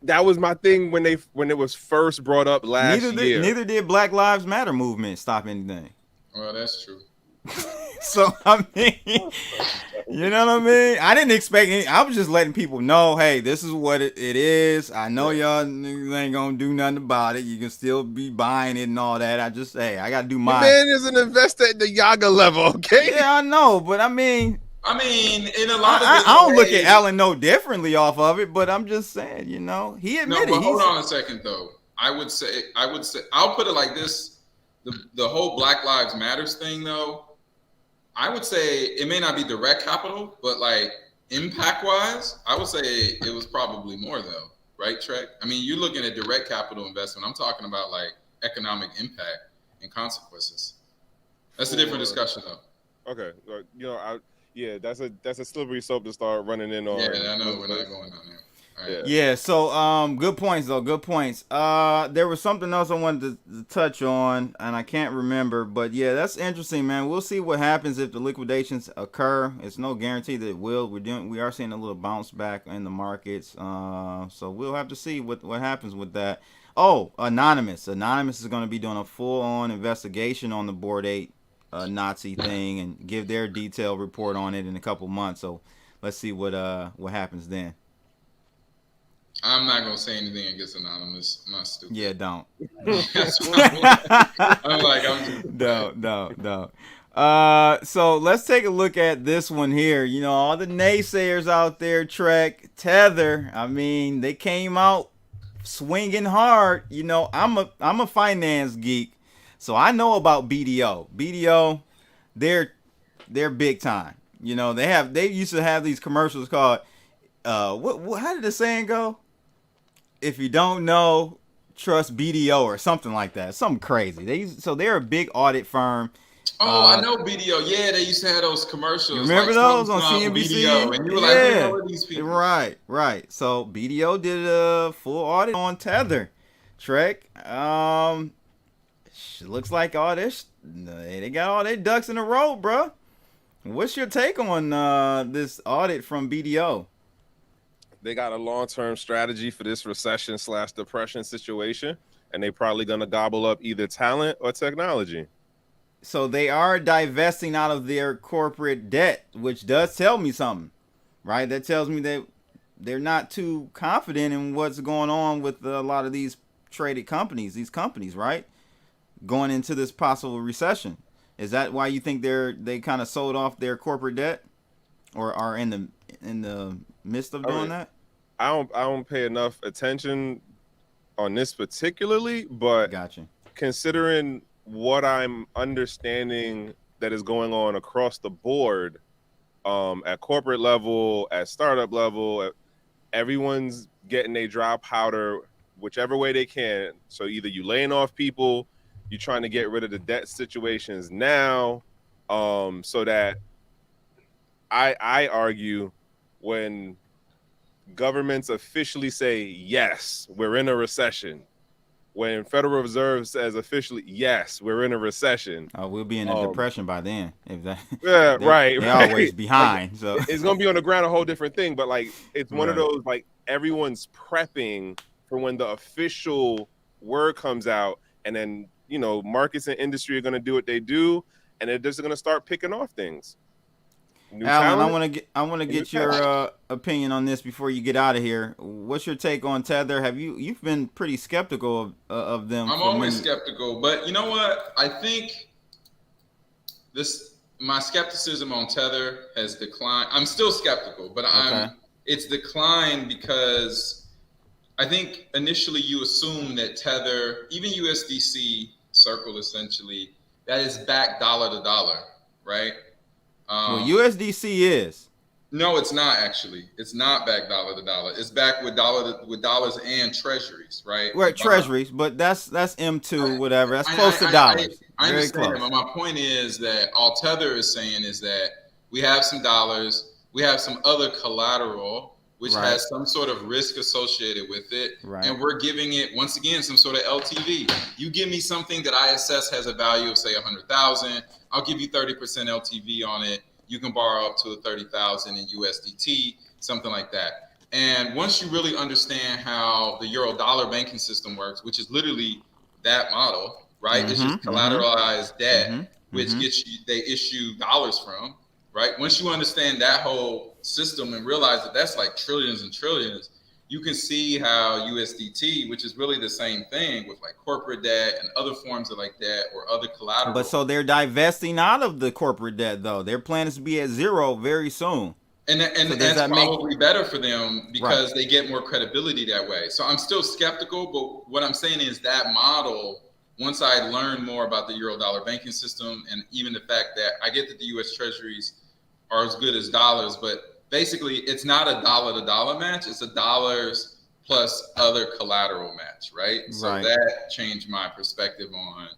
Speaker 7: that was my thing when it was first brought up last year.
Speaker 1: Neither did Black Lives Matter movement stop anything.
Speaker 6: Well, that's true.
Speaker 1: So, I mean, you know what I mean? I didn't expect any. I was just letting people know, hey, this is what it is. I know y'all niggas ain't gonna do nothing about it. You can still be buying it and all that. I got to do mine.
Speaker 7: Man is an investor at the Yaga level, okay?
Speaker 1: Yeah, I know, but I mean,
Speaker 6: in a lot of
Speaker 1: I don't look at Alan no differently off of it, but I'm just saying, he admitted.
Speaker 6: No, but hold on a second though. I would say, I'll put it like this: the whole Black Lives Matters thing, though. I would say it may not be direct capital, but like impact wise, I would say it was probably more though, right, Trek? I mean, you're looking at direct capital investment. I'm talking about like economic impact. and consequences. That's a different discussion, though.
Speaker 7: Okay, that's a slippery slope to start running in on.
Speaker 6: Yeah, I know we're not going down there. All right.
Speaker 1: Yeah, so good points though. Good points. There was something else I wanted to touch on, and I can't remember. But yeah, that's interesting, man. We'll see what happens if the liquidations occur. It's no guarantee that it will. We are seeing a little bounce back in the markets. So we'll have to see what happens with that. Oh, Anonymous is going to be doing a full-on investigation on the Bored Ape Nazi thing and give their detailed report on it in a couple months. So let's see what happens then.
Speaker 6: I'm not gonna say anything against Anonymous. I'm not stupid.
Speaker 1: Yeah, don't.
Speaker 6: That's what
Speaker 1: Don't. So let's take a look at this one here. You know, all the naysayers out there, Trek, Tether. I mean, they came out swinging hard. You know, I'm a finance geek, so I know about BDO. BDO, they're big time. You know, they used to have these commercials called what how did the saying go? If you don't know, trust BDO or something like that. Something crazy. They're a big audit firm.
Speaker 6: Oh, I know BDO. Yeah, they used to have those commercials.
Speaker 1: You remember
Speaker 6: like
Speaker 1: those on CNBC?
Speaker 6: BDO, and you were like, who are these people?
Speaker 1: Right. So BDO did a full audit on Tether. Trek. Looks like all this. They got all their ducks in a row, bro. What's your take on this audit from BDO?
Speaker 7: They got a long-term strategy for this recession/depression situation, and they probably gonna gobble up either talent or technology.
Speaker 1: So they are divesting out of their corporate debt, which does tell me something, right? That tells me that they're not too confident in what's going on with a lot of these traded companies, right? Going into this possible recession. Is that why you think they kind of sold off their corporate debt, or are in the midst of doing that?
Speaker 7: I don't pay enough attention on this particularly, but
Speaker 1: gotcha.
Speaker 7: Considering what I'm understanding that is going on across the board, at corporate level, at startup level, everyone's getting a dry powder whichever way they can. So either you laying off people, you're trying to get rid of the debt situations now, so that I argue when governments officially say, yes, we're in a recession, when Federal Reserve says officially, yes, we're in a recession.
Speaker 1: We'll be in a depression by then. If that,
Speaker 7: yeah, right.
Speaker 1: They're always behind.
Speaker 7: Like,
Speaker 1: so
Speaker 7: it's going to be on the ground a whole different thing. But like, it's one of those, like, everyone's prepping for when the official word comes out, and then, you know, markets and industry are going to do what they do, and they're just going to start picking off things.
Speaker 1: Alan, I want to get your opinion on this before you get out of here. What's your take on Tether? You've been pretty skeptical of them?
Speaker 6: I'm always skeptical, but you know what? I think my skepticism on Tether has declined. I'm still skeptical, but it's declined because I think initially you assume that Tether, even USDC Circle, essentially, that is backed dollar to dollar, right?
Speaker 1: Well, USDC is.
Speaker 6: No, it's not actually. It's not backed dollar to dollar. It's backed with dollars and treasuries, right?
Speaker 1: Right, treasuries, but that's M2, whatever. That's close to dollars.
Speaker 6: I understand, but my point is that all Tether is saying is that we have some dollars, we have some other collateral, which has some sort of risk associated with it, and we're giving it, once again, some sort of LTV. You give me something that I assess has a value of, say, 100,000. I'll give you 30% LTV on it. You can borrow up to 30,000 in USDT, something like that. And once you really understand how the euro dollar banking system works, which is literally that model, right? It's just collateralized debt, which they issue dollars from, right? Once you understand that whole system and realize that that's like trillions and trillions, you can see how USDT, which is really the same thing with like corporate debt and other forms of like debt or other collateral.
Speaker 1: But so they're divesting out of the corporate debt, though. Their plan is to be at zero very soon.
Speaker 6: And that's probably better for them because they get more credibility that way. So I'm still skeptical, but what I'm saying is that model, once I learn more about the euro dollar banking system, and even the fact that I get that the US treasuries are as good as dollars, but basically it's not a dollar to dollar match. It's a dollars plus other collateral match, right? So that changed my perspective on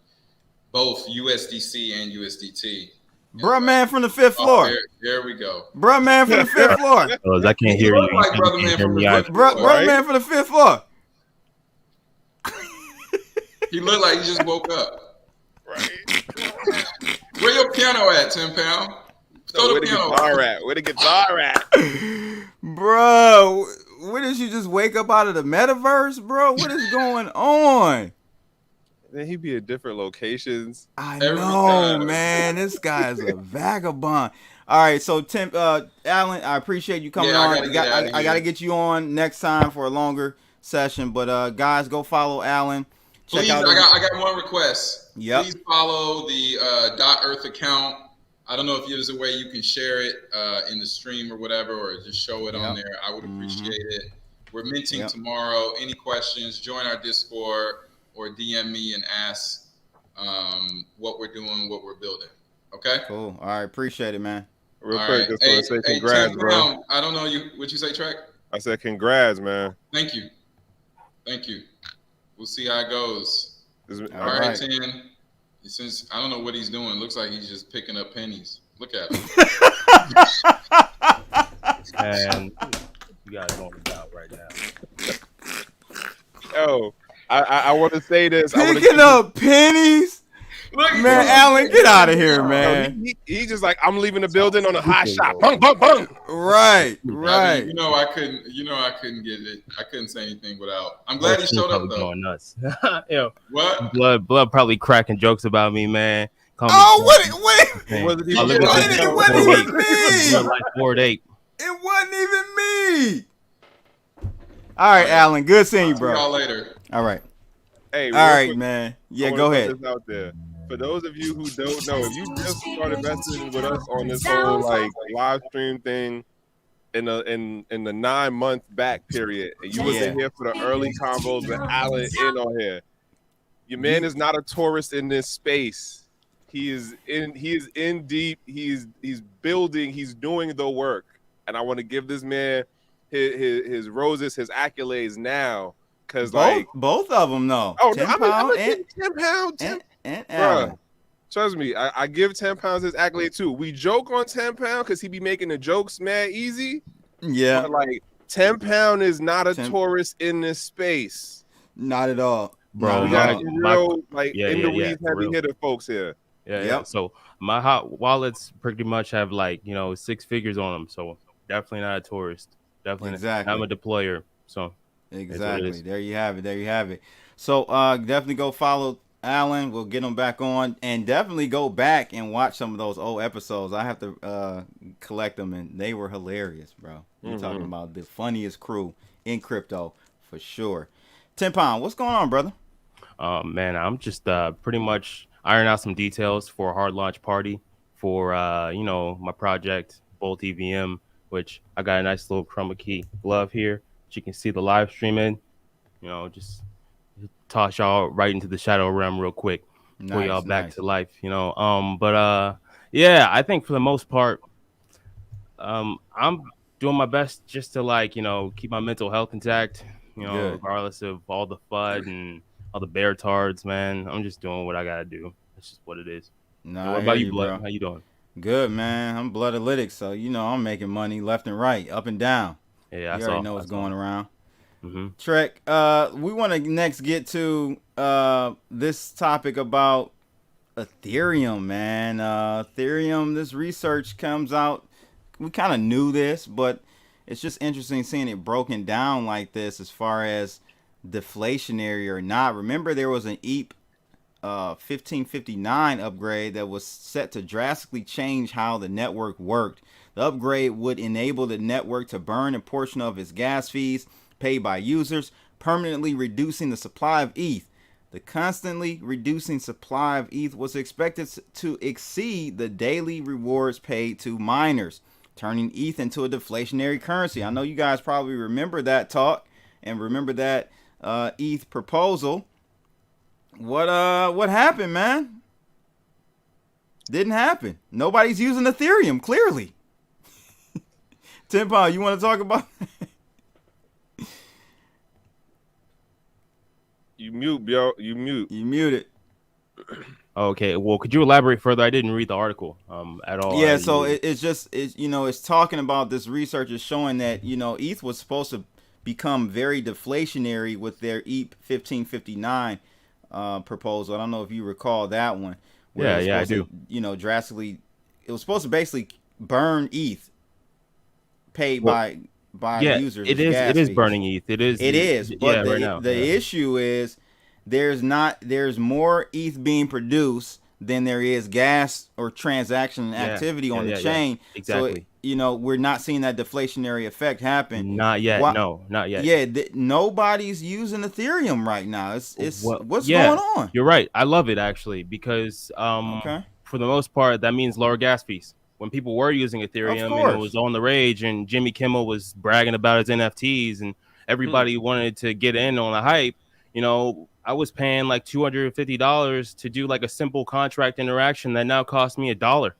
Speaker 6: both USDC and USDT.
Speaker 1: Bruh man from the fifth floor.
Speaker 6: There we go.
Speaker 1: Bruh man from the fifth floor.
Speaker 8: Fellas, I can't hear you.
Speaker 6: look like
Speaker 8: You
Speaker 6: brother
Speaker 8: can't
Speaker 6: man
Speaker 8: hear
Speaker 6: from
Speaker 8: me
Speaker 6: the
Speaker 8: either.
Speaker 6: fifth
Speaker 1: Brother
Speaker 6: floor, right?
Speaker 1: man from the fifth floor.
Speaker 6: He looked like he just woke up.
Speaker 7: Right.
Speaker 6: Where your piano at, 10 pound? Throw
Speaker 7: Where
Speaker 6: the
Speaker 7: the
Speaker 6: piano.
Speaker 7: guitar at? Where the guitar at?
Speaker 1: Bro, what did you just wake up out of the metaverse, bro? What is going on?
Speaker 7: Then he be at different locations.
Speaker 1: I
Speaker 6: Every
Speaker 1: know,
Speaker 6: time.
Speaker 1: man. This guy is a vagabond. All right, so Tim, Alan, I appreciate you coming
Speaker 6: Yeah, I
Speaker 1: on.
Speaker 6: gotta get out of
Speaker 1: I got to
Speaker 6: here.
Speaker 1: get you on next time for a longer session. But guys, go follow Alan. Check
Speaker 6: Please,
Speaker 1: out.
Speaker 6: I got one request.
Speaker 1: Yep.
Speaker 6: Please follow the .earth account. I don't know if there's a way you can share it in the stream or whatever, or just show it on there. I would appreciate it. We're minting tomorrow. Any questions, join our Discord or DM me and ask what we're doing, what we're building. Okay?
Speaker 1: Cool. All right, appreciate it, man.
Speaker 7: Real
Speaker 6: All
Speaker 7: quick,
Speaker 6: right.
Speaker 7: just want to say congrats,
Speaker 6: 10
Speaker 7: bro.
Speaker 6: pound. I don't know what you say, Trek?
Speaker 7: I said congrats, man.
Speaker 6: Thank you. We'll see how it goes.
Speaker 7: This-
Speaker 6: All right, 10. Since I don't know what he's doing, looks like he's just picking up pennies. Look at him.
Speaker 8: And you guys going about right now.
Speaker 7: Yo, I want to say this. I wanna
Speaker 1: Picking up pennies.
Speaker 6: Look,
Speaker 1: Man, Alan, get out of here, man.
Speaker 7: He just like, I'm leaving the building on a high shot. Bung, bung, bung.
Speaker 1: Right.
Speaker 6: I mean, I couldn't get it. I couldn't say anything without. I'm glad he showed up though.
Speaker 8: Going nuts. Yo,
Speaker 6: What?
Speaker 8: blood probably cracking jokes about me, man. Call me
Speaker 1: Oh,
Speaker 8: Blood, man.
Speaker 7: Was it even-
Speaker 8: I live
Speaker 1: What
Speaker 8: with
Speaker 1: did
Speaker 8: this
Speaker 1: it- what
Speaker 8: guy
Speaker 1: did
Speaker 8: for
Speaker 1: it
Speaker 8: a week.
Speaker 1: mean?
Speaker 8: Like 4 to 8.
Speaker 1: It wasn't even me. All right, Alan. Good seeing you,
Speaker 6: See y'all
Speaker 1: bro.
Speaker 6: later.
Speaker 1: All right.
Speaker 7: Hey,
Speaker 1: All
Speaker 7: real
Speaker 1: right,
Speaker 7: quick,
Speaker 1: man.
Speaker 7: I
Speaker 1: Yeah,
Speaker 7: wanna
Speaker 1: go
Speaker 7: put
Speaker 1: ahead.
Speaker 7: this out there. For those of you who don't know, if you just started investing with us on this whole like live stream thing in the 9-month back period, and you was in here for the early combos with Alan in on here, your man is not a tourist in this space. He is in deep. He's building. He's doing the work, and I want to give this man his roses, his accolades now, because like
Speaker 1: Both of them, though.
Speaker 7: oh,
Speaker 1: 10
Speaker 7: I'm
Speaker 1: pound
Speaker 7: gonna give 10 pounds.
Speaker 1: and Alan.
Speaker 7: Bruh, trust me, I give 10 pounds his accolade too. We joke on 10 pound because he be making the jokes mad easy.
Speaker 1: Yeah,
Speaker 7: But like 10 pound is not a
Speaker 1: 10
Speaker 7: tourist in this space.
Speaker 1: not at all.
Speaker 8: Bro,
Speaker 1: Not
Speaker 7: We
Speaker 1: at
Speaker 7: gotta
Speaker 1: all.
Speaker 7: get real like
Speaker 8: Yeah,
Speaker 7: in the
Speaker 8: yeah,
Speaker 7: weeds
Speaker 8: for
Speaker 7: heavy
Speaker 8: real.
Speaker 7: hitter folks here.
Speaker 8: Yeah.
Speaker 1: Yep.
Speaker 8: So my hot wallets pretty much have like 6 figures on them. So definitely not a tourist. Definitely.
Speaker 1: Exactly.
Speaker 8: I'm a deployer. So
Speaker 1: Exactly.
Speaker 8: is.
Speaker 1: There you have it. So definitely go follow Alan. We'll get him back on, and definitely go back and watch some of those old episodes. I have to collect them, and they were hilarious, bro. You're talking about the funniest crew in crypto for sure. 10 pound, what's going on, brother?
Speaker 8: man, I'm just pretty much ironing out some details for a hard launch party for my project Bolt EVM, which I got a nice little chroma key glove here that you can see the live stream in. Just toss y'all right into the shadow realm real quick. Pull y'all back to life, yeah, I think for the most part, I'm doing my best just to keep my mental health intact,
Speaker 1: Good.
Speaker 8: regardless of all the FUD and all the bear tards, man. I'm just doing what I gotta do. That's just what it is.
Speaker 1: Nah,
Speaker 8: What
Speaker 1: I
Speaker 8: about
Speaker 1: hear
Speaker 8: you, Blood?
Speaker 1: bro?
Speaker 8: How you doing?
Speaker 1: Good, man. I'm Bloodlytics, so I'm making money left and right, up and down.
Speaker 8: Yeah,
Speaker 1: You already know what's going around.
Speaker 8: Mm-hmm.
Speaker 1: Trek, we want to next get to this topic about Ethereum, man. Ethereum, this research comes out. We kind of knew this, but it's just interesting seeing it broken down like this as far as deflationary or not. Remember, there was an ETH 1559 upgrade that was set to drastically change how the network worked. The upgrade would enable the network to burn a portion of its gas fees paid by users, permanently reducing the supply of ETH. The constantly reducing supply of ETH was expected to exceed the daily rewards paid to miners, turning ETH into a deflationary currency. I know you guys probably remember that talk and remember that ETH proposal. What happened, man? Didn't happen. Nobody's using Ethereum, clearly. 10 pound, you want to talk about
Speaker 7: You mute, yo. You mute.
Speaker 1: You muted.
Speaker 8: Okay, well, could you elaborate further? I didn't read the article at all.
Speaker 1: Yeah, so it's talking about this research is showing that ETH was supposed to become very deflationary with their ETH 1559 proposal. I don't know if you recall that one. Where
Speaker 8: Yeah, I do.
Speaker 1: Drastically, it was supposed to basically burn ETH paid
Speaker 8: Well,
Speaker 1: by
Speaker 8: yeah,
Speaker 1: users.
Speaker 8: it
Speaker 1: As
Speaker 8: is.
Speaker 1: gas
Speaker 8: It is
Speaker 1: fees.
Speaker 8: burning ETH. It is.
Speaker 1: It is, but
Speaker 8: Yeah, right now.
Speaker 1: the
Speaker 8: Yeah.
Speaker 1: issue is there's more ETH being produced than there is gas or transaction activity on the chain.
Speaker 8: Exactly.
Speaker 1: So we're not seeing that deflationary effect happen.
Speaker 8: Not yet.
Speaker 1: Why-
Speaker 8: No, not yet.
Speaker 1: Yeah, nobody's using Ethereum right now. It's
Speaker 8: Well,
Speaker 1: what's
Speaker 8: yeah,
Speaker 1: going on?
Speaker 8: You're right. I love it actually because
Speaker 1: Okay.
Speaker 8: for the most part that means lower gas fees. When people were using Ethereum and it
Speaker 1: course.
Speaker 8: was on the rage and Jimmy Kimmel was bragging about his NFTs and everybody wanted to get in on the hype, I was paying like $250 to do like a simple contract interaction that now costs me $1.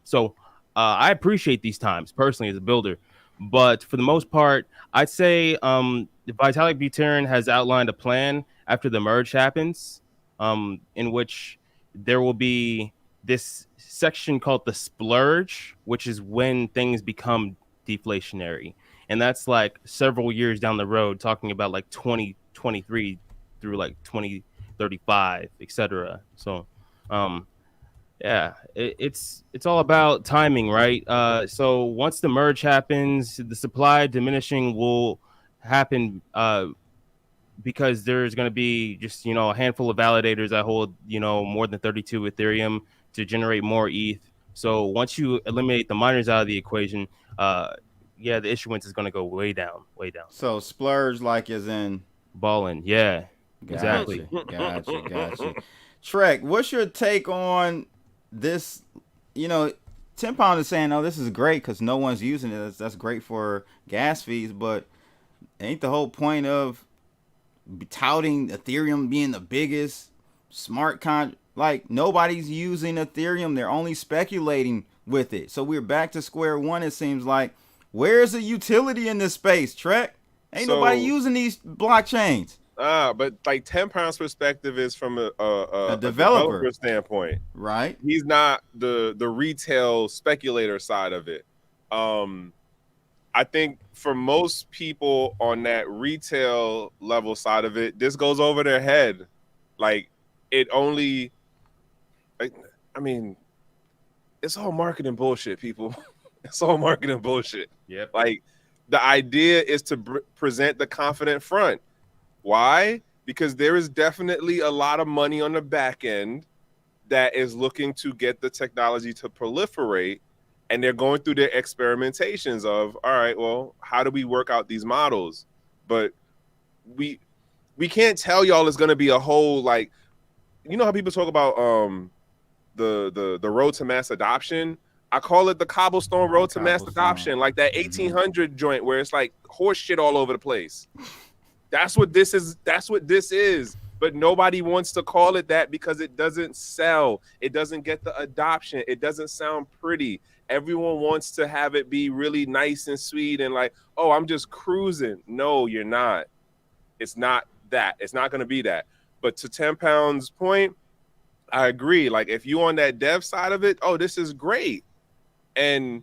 Speaker 8: So I appreciate these times personally as a builder, but for the most part, I'd say Vitalik Buterin has outlined a plan after the merge happens, in which there will be this section called the splurge, which is when things become deflationary, and that's like several years down the road, talking about like 2023 through like 2035, etc. So yeah, it's all about timing, right? So once the merge happens, the supply diminishing will happen because there's going to be just a handful of validators that hold more than 32 Ethereum to generate more ETH. So once you eliminate the miners out of the equation, the issuance is going to go way down.
Speaker 1: So splurge like as in
Speaker 8: Balling, yeah,
Speaker 1: gotcha,
Speaker 8: exactly.
Speaker 1: Gotcha. Trek, what's your take on this? 10 Pound is saying, "Oh, this is great because no one's using it. That's great for gas fees." But ain't the whole point of touting Ethereum being the biggest smart contract? Like nobody's using Ethereum; they're only speculating with it. So we're back to square one. It seems like. Where's the utility in this space, Trek? Ain't nobody using these blockchains.
Speaker 7: But like 10 Pound's perspective is from a
Speaker 1: developer
Speaker 7: standpoint,
Speaker 1: right?
Speaker 7: He's not the retail speculator side of it. I think for most people on that retail level side of it, this goes over their head. Like it only, I mean, it's all marketing bullshit, people. It's all marketing bullshit.
Speaker 8: Yep.
Speaker 7: Like the idea is to present the confident front. Why? Because there is definitely a lot of money on the back end that is looking to get the technology to proliferate, and they're going through their experimentations of, all right, well, how do we work out these models? But we can't tell y'all it's going to be a whole, like, how people talk about the road to mass adoption. I call it the cobblestone road to mass adoption, like that 1800 joint where it's like horse shit all over the place. That's what this is. That's what this is. But nobody wants to call it that because it doesn't sell. It doesn't get the adoption. It doesn't sound pretty. Everyone wants to have it be really nice and sweet and like, oh, I'm just cruising. No, you're not. It's not that. It's not going to be that. But to 10 Pound's point, I agree. Like if you on that dev side of it, oh, this is great. And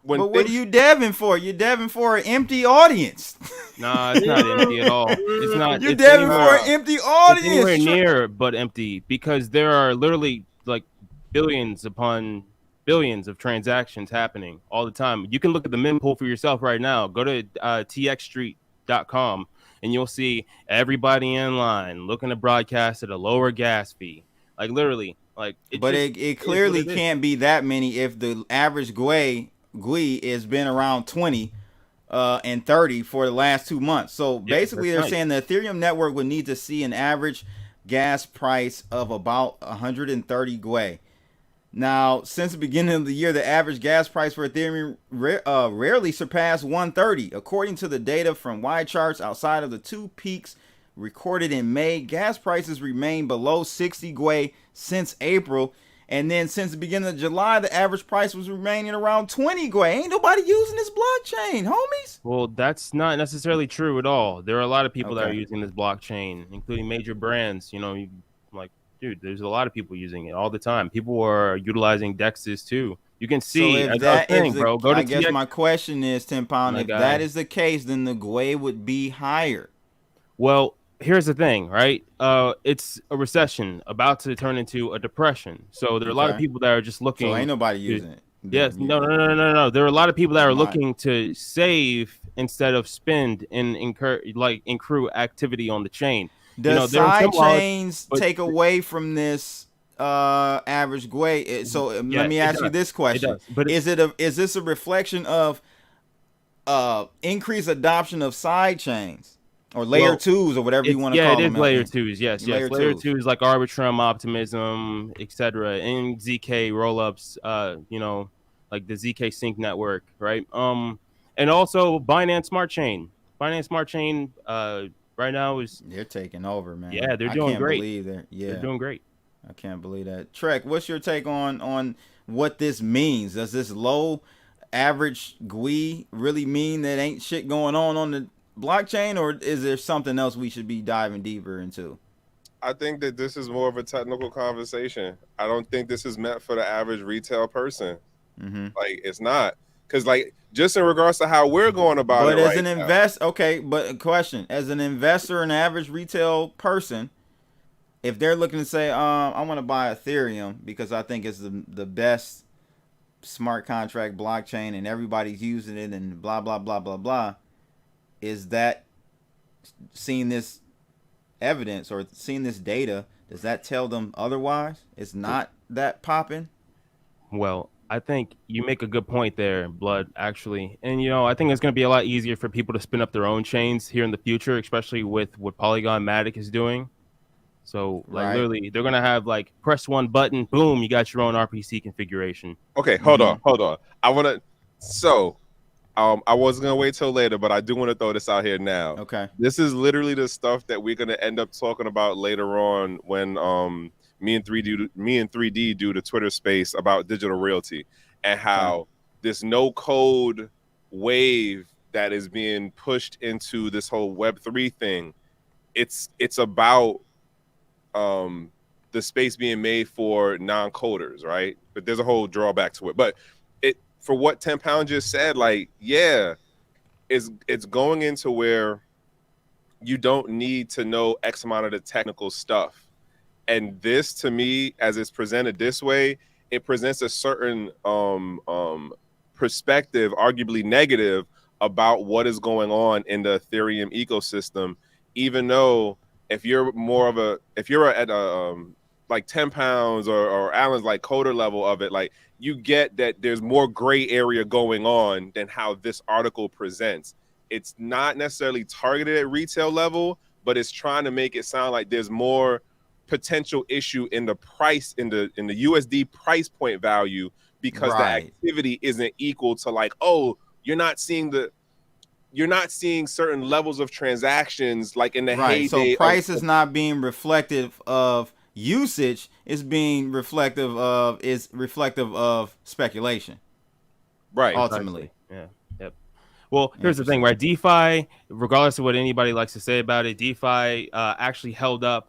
Speaker 1: but what are you deving for? You're deving for an empty audience.
Speaker 8: Nah, it's not empty at all. It's not.
Speaker 1: You're deving for an empty audience.
Speaker 8: It's anywhere near but empty because there are literally like billions upon billions of transactions happening all the time. You can look at the mempool for yourself right now. Go to txstreet.com and you'll see everybody in line looking to broadcast at a lower gas fee. Like literally, like.
Speaker 1: It clearly can't be that many if the average GUI has been around 20 and 30 for the last 2 months. So basically they're saying the Ethereum network would need to see an average gas price of about 130 GUI. Now, since the beginning of the year, the average gas price for Ethereum rarely surpassed 130. According to the data from YCharts, outside of the two peaks recorded in May, gas prices remain below 60 GUI since April. And then since the beginning of July, the average price was remaining around 20 GUI. Ain't nobody using this blockchain, homies.
Speaker 8: Well, that's not necessarily true at all. There are a lot of people that are using this blockchain, including major brands, like dude, there's a lot of people using it all the time. People are utilizing DEXs too. You can
Speaker 1: So
Speaker 8: see,
Speaker 1: if
Speaker 8: as I was
Speaker 1: that
Speaker 8: saying,
Speaker 1: is the,
Speaker 8: bro, go to
Speaker 1: I guess
Speaker 8: TX,
Speaker 1: my question is, 10 pound,
Speaker 8: my
Speaker 1: if
Speaker 8: guy.
Speaker 1: that is the case, then the GUE would be higher.
Speaker 8: Well, here's the thing, right? It's a recession about to turn into a depression. So there are a lot of
Speaker 1: Okay.
Speaker 8: people that are just
Speaker 1: So
Speaker 8: looking.
Speaker 1: ain't nobody using it.
Speaker 8: Yes, no. There are a lot of people that
Speaker 1: That's
Speaker 8: are
Speaker 1: my-
Speaker 8: looking to save instead of spend and accrue activity on the chain.
Speaker 1: Does
Speaker 8: There are
Speaker 1: side
Speaker 8: some wallets,
Speaker 1: chains
Speaker 8: but
Speaker 1: take away from this average GUE? So
Speaker 8: yeah,
Speaker 1: let me
Speaker 8: it
Speaker 1: ask you
Speaker 8: does.
Speaker 1: this
Speaker 8: It
Speaker 1: question.
Speaker 8: does. But
Speaker 1: Is this a reflection of increased adoption of side chains or layer
Speaker 8: well,
Speaker 1: twos or whatever you want to call
Speaker 8: it is
Speaker 1: them?
Speaker 8: layer twos. Yes.
Speaker 1: Layer
Speaker 8: Layer
Speaker 1: twos.
Speaker 8: twos like Arbitrum, Optimism, etc. And ZK rollups. Like the ZK Sync network, right? And also Binance Smart Chain. Binance Smart Chain, right now is
Speaker 1: They're taking over, man.
Speaker 8: yeah, they're
Speaker 1: I
Speaker 8: doing
Speaker 1: can't
Speaker 8: great.
Speaker 1: believe that. Yeah,
Speaker 8: They're doing great.
Speaker 1: I can't believe that. Trek, what's your take on what this means? Does this low average GUE really mean that ain't shit going on the blockchain, or is there something else we should be diving deeper into?
Speaker 7: I think that this is more of a technical conversation. I don't think this is meant for the average retail person. Like, it's not. Because, like, just in regards to how we're going about
Speaker 1: But
Speaker 7: it
Speaker 1: as
Speaker 7: right
Speaker 1: an
Speaker 7: now.
Speaker 1: okay, but a question, as an investor, an average retail person, if they're looking to say, I want to buy Ethereum because I think it's the best smart contract blockchain and everybody's using it and blah blah blah blah blah, is that seeing this evidence or seeing this data, does that tell them otherwise? It's not that popping?
Speaker 8: Well, I think you make a good point there, Blood, actually. And, I think it's going to be a lot easier for people to spin up their own chains here in the future, especially with what Polygon Matic is doing. So, like, literally, they're going to have, like, press one button, boom, you got your own RPC configuration.
Speaker 7: Okay, hold on. I want to... So, I wasn't going to wait till later, but I do want to throw this out here now.
Speaker 1: Okay.
Speaker 7: This is literally the stuff that we're going to end up talking about later on when me and 3D do the Twitter space about digital realty and how this no code wave that is being pushed into this whole Web3 thing, it's about the space being made for non-coders, right? But there's a whole drawback to it. But for what 10 Pound just said, like, yeah, it's going into where you don't need to know X amount of the technical stuff. And this, to me, as it's presented this way, it presents a certain perspective, arguably negative, about what is going on in the Ethereum ecosystem. Even though if you're at like 10 Pounds or Alan's like coder level of it, like, you get that there's more gray area going on than how this article presents. It's not necessarily targeted at retail level, but it's trying to make it sound like there's more potential issue in the price, in the USD price point value, because the activity isn't equal to, like, oh, you're not seeing certain levels of transactions like in the heyday.
Speaker 1: So price is not being reflective of usage, is being reflective of speculation.
Speaker 7: Right.
Speaker 1: Ultimately.
Speaker 8: Exactly. Yeah. Yep. Well, here's the thing, right? DeFi, regardless of what anybody likes to say about it, DeFi actually held up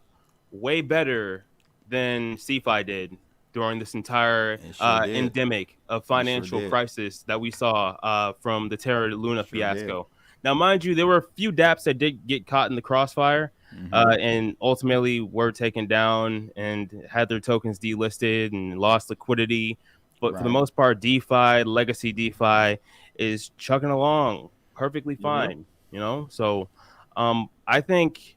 Speaker 8: way better than CeFi did during this entire endemic of financial crisis that we saw from the Terra Luna fiasco. Now, mind you, there were a few dApps that did get caught in the crossfire and ultimately were taken down and had their tokens delisted and lost liquidity. But for the most part, DeFi, legacy DeFi, is chugging along perfectly fine, So I think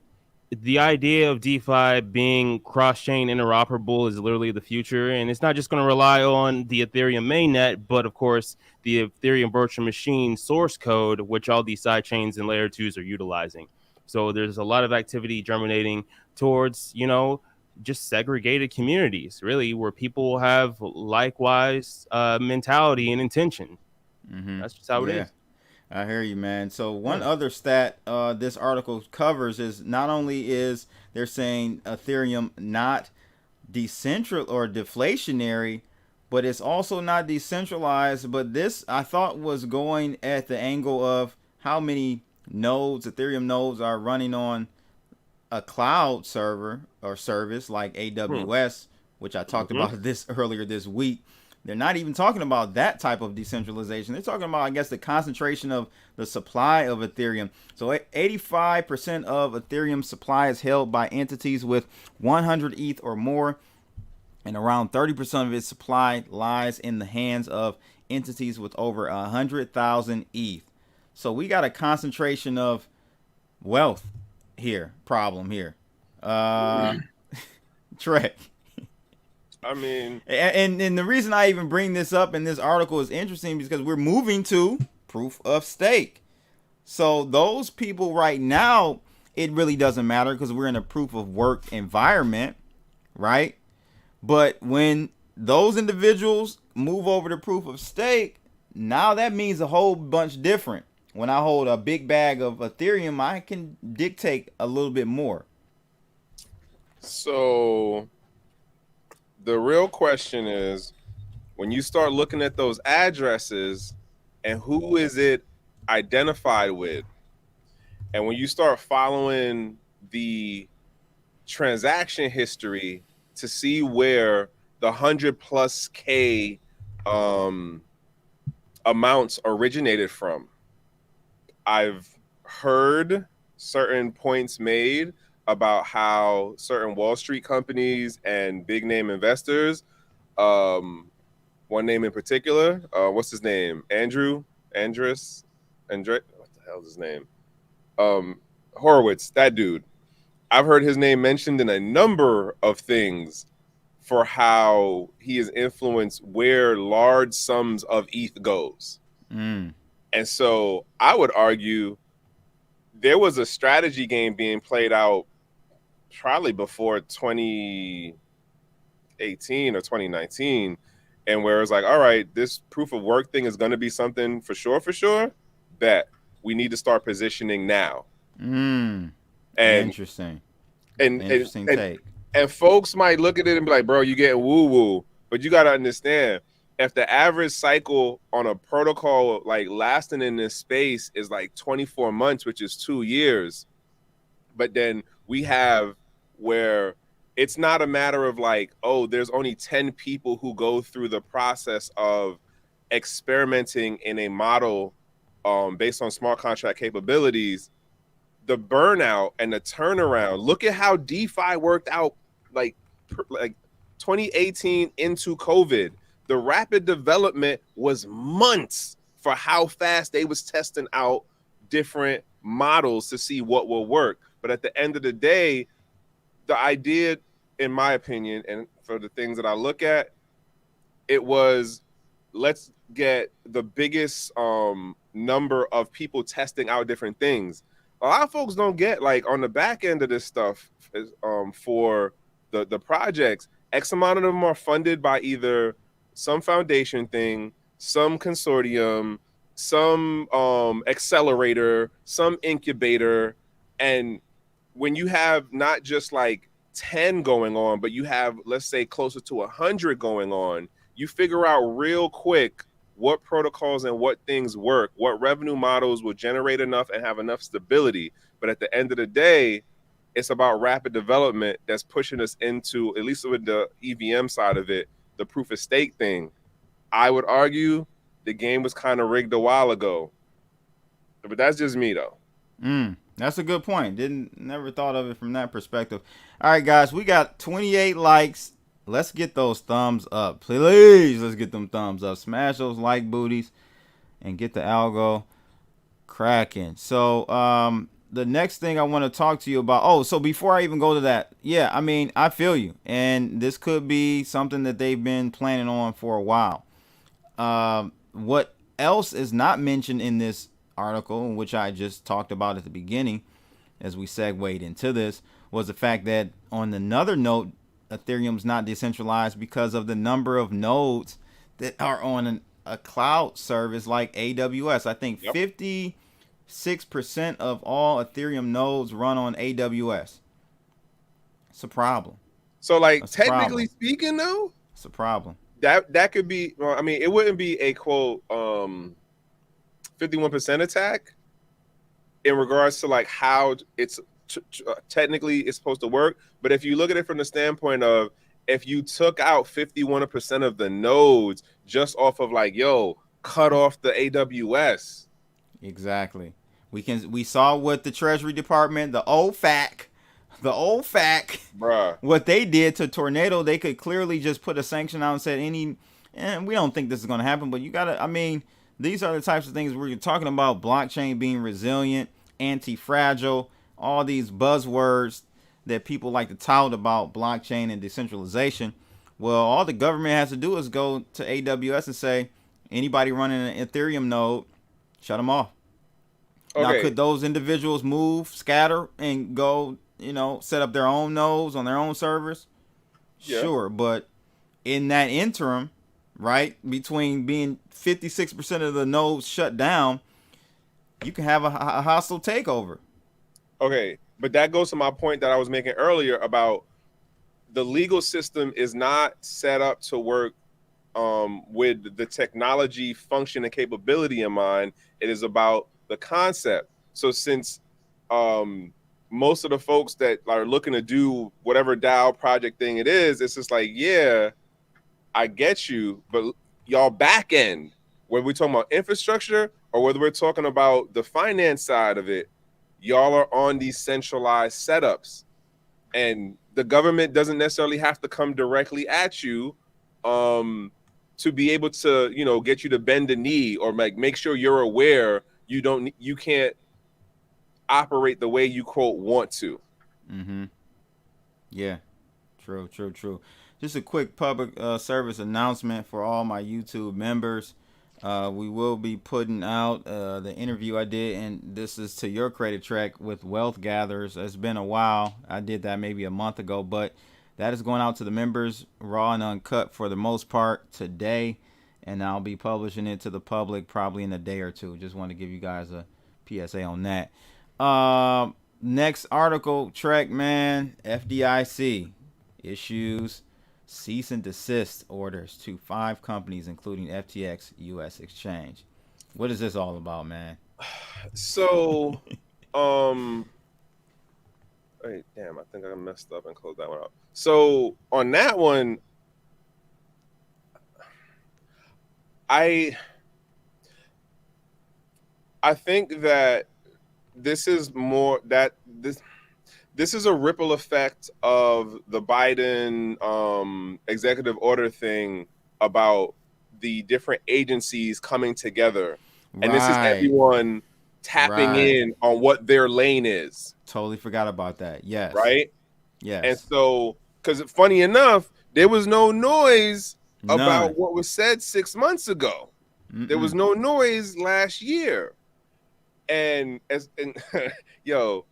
Speaker 8: the idea of DeFi being cross-chain interoperable is literally the future, and it's not just going to rely on the Ethereum mainnet, but of course the Ethereum virtual machine source code, which all these side chains and layer twos are utilizing. So there's a lot of activity germinating towards, just segregated communities, really, where people have likewise mentality and intention. That's just how it is.
Speaker 1: I hear you, man. So one other stat this article covers is not only is they're saying Ethereum not decentral or deflationary, but it's also not decentralized. But this, I thought, was going at the angle of how many nodes, Ethereum nodes, are running on a cloud server or service like AWS, which I talked about this earlier this week, they're not even talking about that type of decentralization. They're talking about, I guess, the concentration of the supply of Ethereum. So 85% of Ethereum supply is held by entities with 100 ETH or more, and around 30% of its supply lies in the hands of entities with over 100,000 ETH. So we got a concentration of wealth problem here. Trek.
Speaker 7: I mean,
Speaker 1: and the reason I even bring this up in this article is interesting because we're moving to proof of stake. So those people right now, it really doesn't matter because we're in a proof of work environment, right? But when those individuals move over to proof of stake, now that means a whole bunch different. When I hold a big bag of Ethereum, I can dictate a little bit more.
Speaker 7: So the real question is, when you start looking at those addresses and who is it identified with, and when you start following the transaction history to see where the 100+ K amounts originated from, I've heard certain points made about how certain Wall Street companies and big name investors, one name in particular, what's his name? Andre, what the hell is his name? Horowitz, that dude. I've heard his name mentioned in a number of things for how he has influenced where large sums of ETH goes. And so I would argue there was a strategy game being played out probably before 2018 or 2019, and where it's like, all right, this proof of work thing is going to be something for sure, that we need to start positioning now. And
Speaker 1: Interesting. Interesting take.
Speaker 7: And folks might look at it and be like, bro, you getting woo-woo. But you got to understand, if the average cycle on a protocol like lasting in this space is like 24 months, which is 2 years, but then we have where it's not a matter of like, oh, there's only 10 people who go through the process of experimenting in a model based on smart contract capabilities. The burnout and the turnaround, look at how DeFi worked out like 2018 into COVID. The rapid development was months for how fast they was testing out different models to see what will work. But at the end of the day, the idea, in my opinion, and for the things that I look at, it was, let's get the biggest number of people testing out different things. A lot of folks don't get, like, on the back end of this stuff for the projects, X amount of them are funded by either some foundation thing, some consortium, some accelerator, some incubator. And when you have not just like 10 going on, but you have, let's say, closer to 100 going on, you figure out real quick what protocols and what things work, what revenue models will generate enough and have enough stability. But at the end of the day, it's about rapid development that's pushing us into, at least with the EVM side of it, the proof of stake thing. I would argue the game was kind of rigged a while ago. But that's just me, though.
Speaker 1: That's a good point. Never thought of it from that perspective. All right, guys, we got 28 likes. Let's get those thumbs up. Please, let's get them thumbs up. Smash those like booties and get the algo cracking. So, the next thing I want to talk to you about. So before I even go to that, yeah, I mean, I feel you. And this could be something that they've been planning on for a while. What else is not mentioned in this article, which I just talked about at the beginning as we segued into this, was the fact that on another note, Ethereum's not decentralized because of the number of nodes that are on a cloud service like AWS. I think 56% of all Ethereum nodes run on AWS. It's a problem. So, like, that's
Speaker 7: technically speaking, though,
Speaker 1: it's a problem.
Speaker 7: That could be, well, I mean, it wouldn't be a quote 51% attack in regards to like how it's technically it's supposed to work. But if you look at it from the standpoint of if you took out 51% of the nodes just off of like, yo, cut off the AWS.
Speaker 1: Exactly. We saw what the Treasury Department, the old FAC,
Speaker 7: Bruh.
Speaker 1: what they did to Tornado. They could clearly just put a sanction out and said we don't think this is going to happen. But you gotta, I mean, these are the types of things where you're talking about blockchain being resilient, anti-fragile, all these buzzwords that people like to tout about blockchain and decentralization. Well, all the government has to do is go to AWS and say, anybody running an Ethereum node, shut them off.
Speaker 7: Okay.
Speaker 1: Now, could those individuals move, scatter, and go, set up their own nodes on their own servers?
Speaker 7: Yeah.
Speaker 1: Sure, but in that interim, right, between being 56% of the nodes shut down, you can have a hostile takeover.
Speaker 7: Okay, but that goes to my point that I was making earlier about the legal system is not set up to work with the technology function and capability in mind. It is about the concept. So since most of the folks that are looking to do whatever DAO project thing it is, it's just like, yeah, I get you, but y'all back end, whether we're talking about infrastructure or whether we're talking about the finance side of it, y'all are on these centralized setups. And the government doesn't necessarily have to come directly at you to be able to, get you to bend the knee or make sure you're aware you can't operate the way you quote want to.
Speaker 1: Mm-hmm. Yeah, true. Just a quick public service announcement for all my YouTube members. We will be putting out the interview I did, and this is to your credit track with Wealth Gatherers. It's been a while. I did that maybe a month ago, but that is going out to the members, raw and uncut for the most part today, and I'll be publishing it to the public probably in a day or two. Just want to give you guys a PSA on that. Next article, Trek, man, FDIC issues cease and desist orders to 5 companies, including FTX US Exchange. What is this all about, man?
Speaker 7: So, wait, damn, I think I messed up and closed that one up. So on that one, I think that this is more that this is a ripple effect of the Biden executive order thing about the different agencies coming together.
Speaker 1: Right.
Speaker 7: And this is everyone tapping in on what their lane is.
Speaker 1: Totally forgot about that. Yes.
Speaker 7: Right?
Speaker 1: Yes.
Speaker 7: And so, because funny enough, there was no noise about what was said 6 months ago. There was no noise last year. And yo,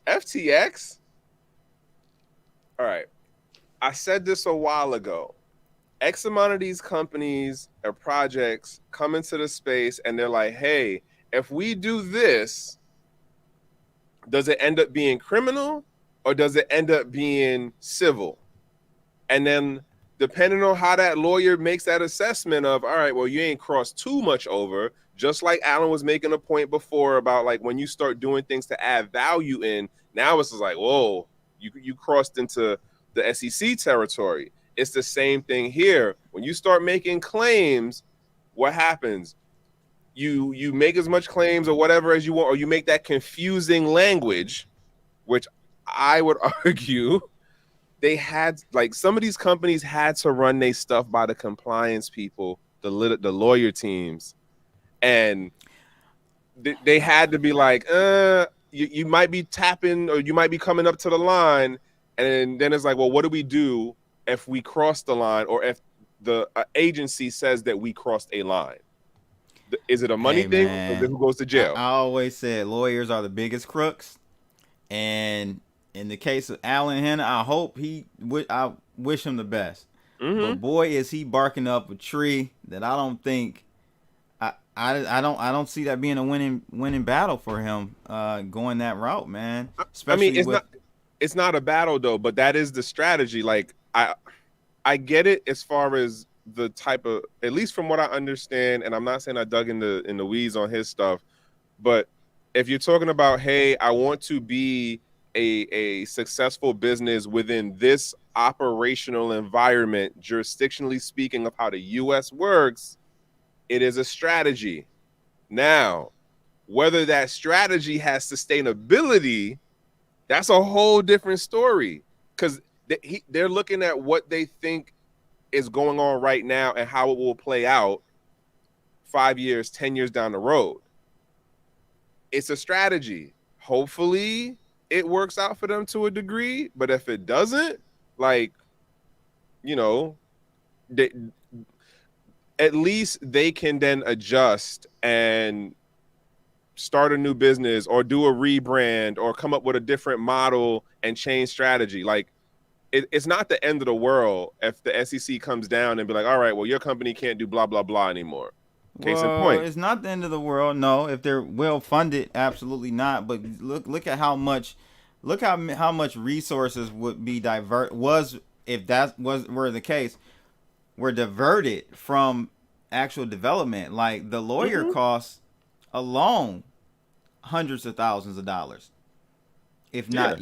Speaker 7: FTX. All right. I said this a while ago. X amount of these companies or projects come into the space and they're like, hey, if we do this, does it end up being criminal or does it end up being civil? And then depending on how that lawyer makes that assessment of, all right, well, you ain't crossed too much over, just like Alan was making a point before about like when you start doing things to add value in, now it's just like, whoa, you crossed into the SEC territory. It's the same thing here. When you start making claims, what happens? You make as much claims or whatever as you want, or you make that confusing language, which I would argue they had, like, some of these companies had to run their stuff by the compliance people, the lawyer teams, and they had to be like, you might be tapping or you might be coming up to the line, and then it's like, well, what do we do if we cross the line or if the agency says that we crossed a line? Is it a money thing, or who goes to jail?
Speaker 1: I always said lawyers are the biggest crooks, and in the case of Alan Henna, I wish him the best. But boy, is he barking up a tree that I don't think I don't see that being a winning battle for him going that route, man. Especially
Speaker 7: it's not a battle though, but that is the strategy. Like I get it as far as the type of, at least from what I understand, and I'm not saying I dug in the weeds on his stuff, but if you're talking about, hey, I want to be a successful business within this operational environment, jurisdictionally speaking of how the US works, it is a strategy. Now, whether that strategy has sustainability, that's a whole different story, because they're looking at what they think is going on right now and how it will play out 5 years, 10 years down the road. It's a strategy. Hopefully it works out for them to a degree, but if it doesn't, like, you know, at least they can then adjust and start a new business or do a rebrand or come up with a different model and change strategy. Like, it's not the end of the world if the SEC comes down and be like, all right, well, your company can't do blah, blah, blah anymore. Case in point.
Speaker 1: It's not the end of the world. No, if they're well funded, absolutely not. But look at how much resources would be if that were the case, were diverted from actual development. Like the lawyer costs alone hundreds of thousands of dollars. If not,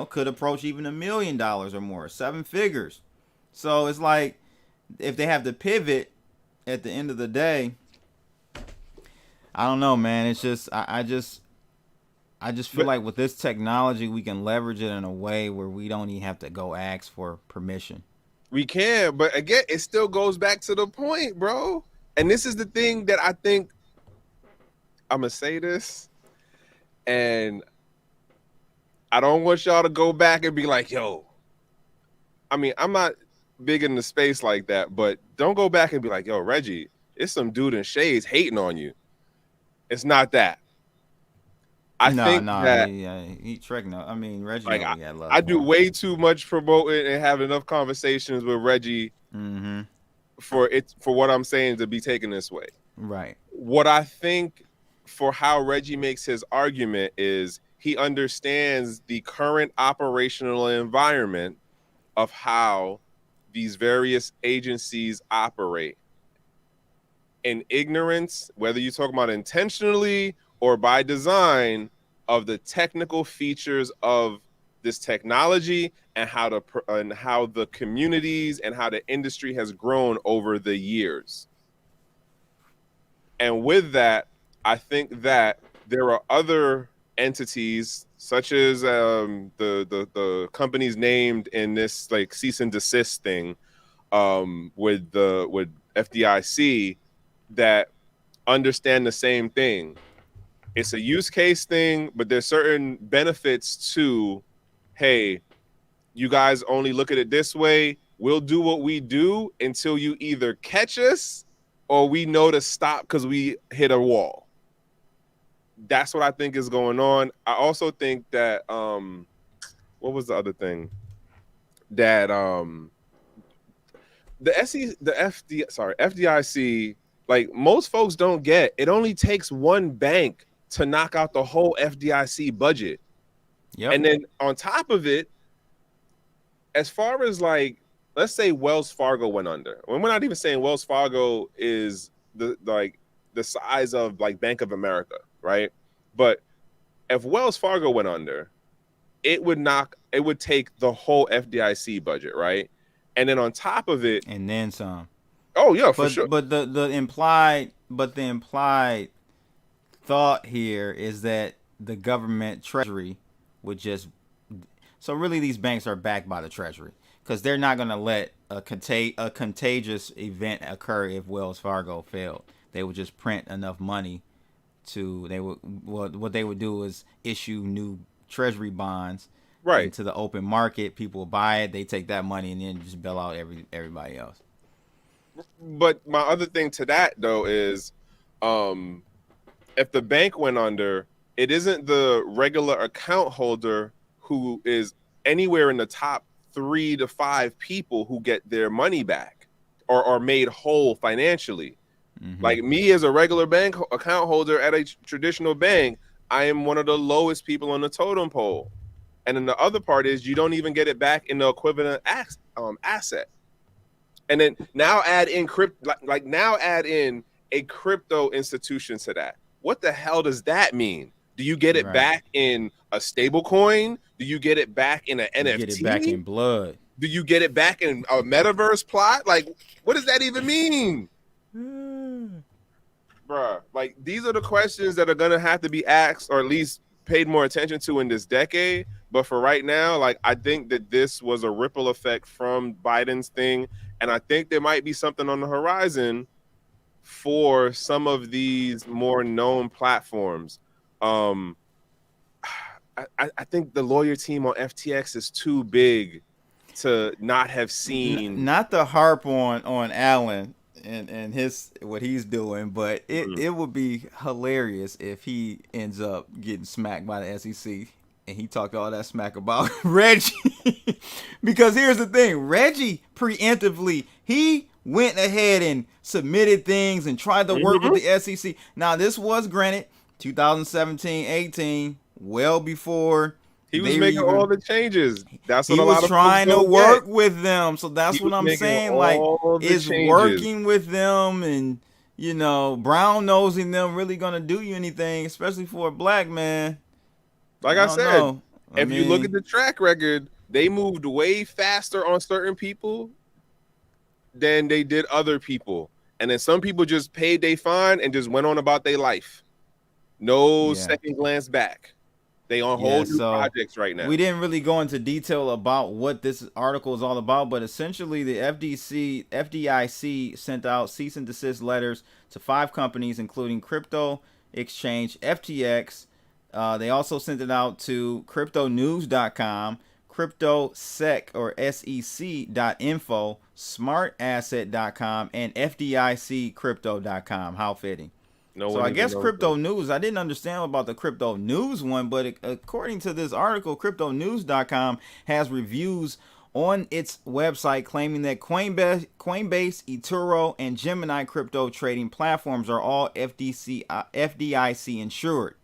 Speaker 1: could approach even $1 million or more, 7 figures. So it's like, if they have to pivot at the end of the day, I don't know, man. It's just, I just feel like with this technology, we can leverage it in a way where we don't even have to go ask for permission.
Speaker 7: We can, but again, it still goes back to the point, bro. And this is the thing that I think, I'm gonna say this, and I don't want y'all to go back and be like, yo, I mean, I'm not big in the space like that, but don't go back and be like, yo, Reggie, it's some dude in shades hating on you. It's not that. He Trek. No, I mean, Reggie. Like, I do way too much promoting and have enough conversations with Reggie for what I'm saying to be taken this way.
Speaker 1: Right.
Speaker 7: What I think for how Reggie makes his argument is he understands the current operational environment of how these various agencies operate. In ignorance, whether you're talking about intentionally or by design, of the technical features of this technology and how the communities and how the industry has grown over the years. And with that, I think that there are other entities such as the companies named in this like cease and desist thing with FDIC that understand the same thing. It's a use case thing, but there's certain benefits to, hey, you guys only look at it this way. We'll do what we do until you either catch us or we know to stop because we hit a wall. That's what I think is going on. I also think that what was the other thing? That FDIC, like most folks don't get, it only takes one bank to knock out the whole FDIC budget. Yep. And then on top of it, as far as like, let's say Wells Fargo went under. We're not even saying Wells Fargo is the size of like Bank of America, right? But if Wells Fargo went under, it would take the whole FDIC budget, right? And then on top of it,
Speaker 1: and then some.
Speaker 7: Oh yeah, for sure.
Speaker 1: But the implied thought here is that the government treasury would just, so really these banks are backed by the treasury because they're not going to let a contagious event occur if Wells Fargo failed. They would just print enough money what they would do is issue new treasury bonds into the open market. People will buy it, they take that money and then just bail out everybody else.
Speaker 7: But my other thing to that though is if the bank went under, it isn't the regular account holder who is anywhere in the top 3 to 5 people who get their money back or are made whole financially. Mm-hmm. Like me as a regular bank account holder at a traditional bank, I am one of the lowest people on the totem pole. And then the other part is you don't even get it back in the equivalent asset. And then now add in a crypto institution to that. what the hell does that mean? Do you get it
Speaker 1: Right.
Speaker 7: back in a stable coin? Do you get it back in an NFT?
Speaker 1: Get it back in blood.
Speaker 7: Do you get it back in a metaverse plot? Like, what does that even mean? Bruh, like, these are the questions that are going to have to be asked or at least paid more attention to in this decade. But for right now, like, I think that this was a ripple effect from Biden's thing. And I think there might be something on the horizon for some of these more known platforms. I think the lawyer team on FTX is too big to not have seen.
Speaker 1: Not to harp on Allen and his what he's doing, but it would be hilarious if he ends up getting smacked by the SEC and he talked all that smack about Reggie. Because here's the thing, Reggie preemptively, he went ahead and submitted things and tried to work with the SEC. Now, this was granted 2017-18, well before
Speaker 7: he was making all the changes. That's what
Speaker 1: he
Speaker 7: a lot
Speaker 1: was
Speaker 7: of
Speaker 1: trying to
Speaker 7: folks don't
Speaker 1: work
Speaker 7: get.
Speaker 1: with them. So that's
Speaker 7: He
Speaker 1: what
Speaker 7: was
Speaker 1: I'm
Speaker 7: making
Speaker 1: saying.
Speaker 7: all
Speaker 1: Like,
Speaker 7: the
Speaker 1: is
Speaker 7: changes.
Speaker 1: working with them and, you know, brown nosing them really gonna do you anything, especially for a black man?
Speaker 7: Like I
Speaker 1: don't
Speaker 7: said,
Speaker 1: know.
Speaker 7: if you look at the track record, they moved way faster on certain people than they did other people. And then some people just paid their fine and just went on about their life. No second glance back. They on whole new projects right now.
Speaker 1: We didn't really go into detail about what this article is all about, but essentially the FDIC sent out cease and desist letters to 5 companies, including crypto exchange FTX. They also sent it out to cryptonews.com, cryptosec or sec.info, smartasset.com, and FDICcrypto.com. How fitting. So I guess Crypto News, I didn't understand about the Crypto News one, but according to this article, cryptonews.com has reviews on its website claiming that Coinbase, eToro, and Gemini crypto trading platforms are all FDIC insured.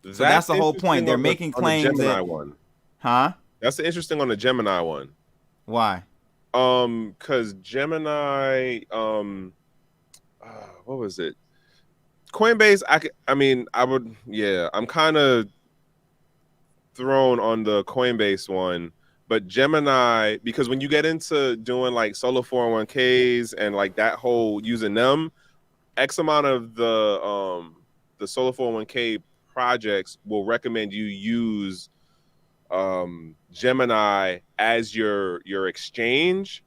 Speaker 1: So that's the whole point. They're making claims that
Speaker 7: one.
Speaker 1: Huh?
Speaker 7: That's interesting on the Gemini one.
Speaker 1: Why?
Speaker 7: Because Gemini, what was it? Coinbase, I'm kind of thrown on the Coinbase one, but Gemini, because when you get into doing like solo 401ks and like that whole using them, X amount of the solo 401k projects will recommend you use Gemini as your exchange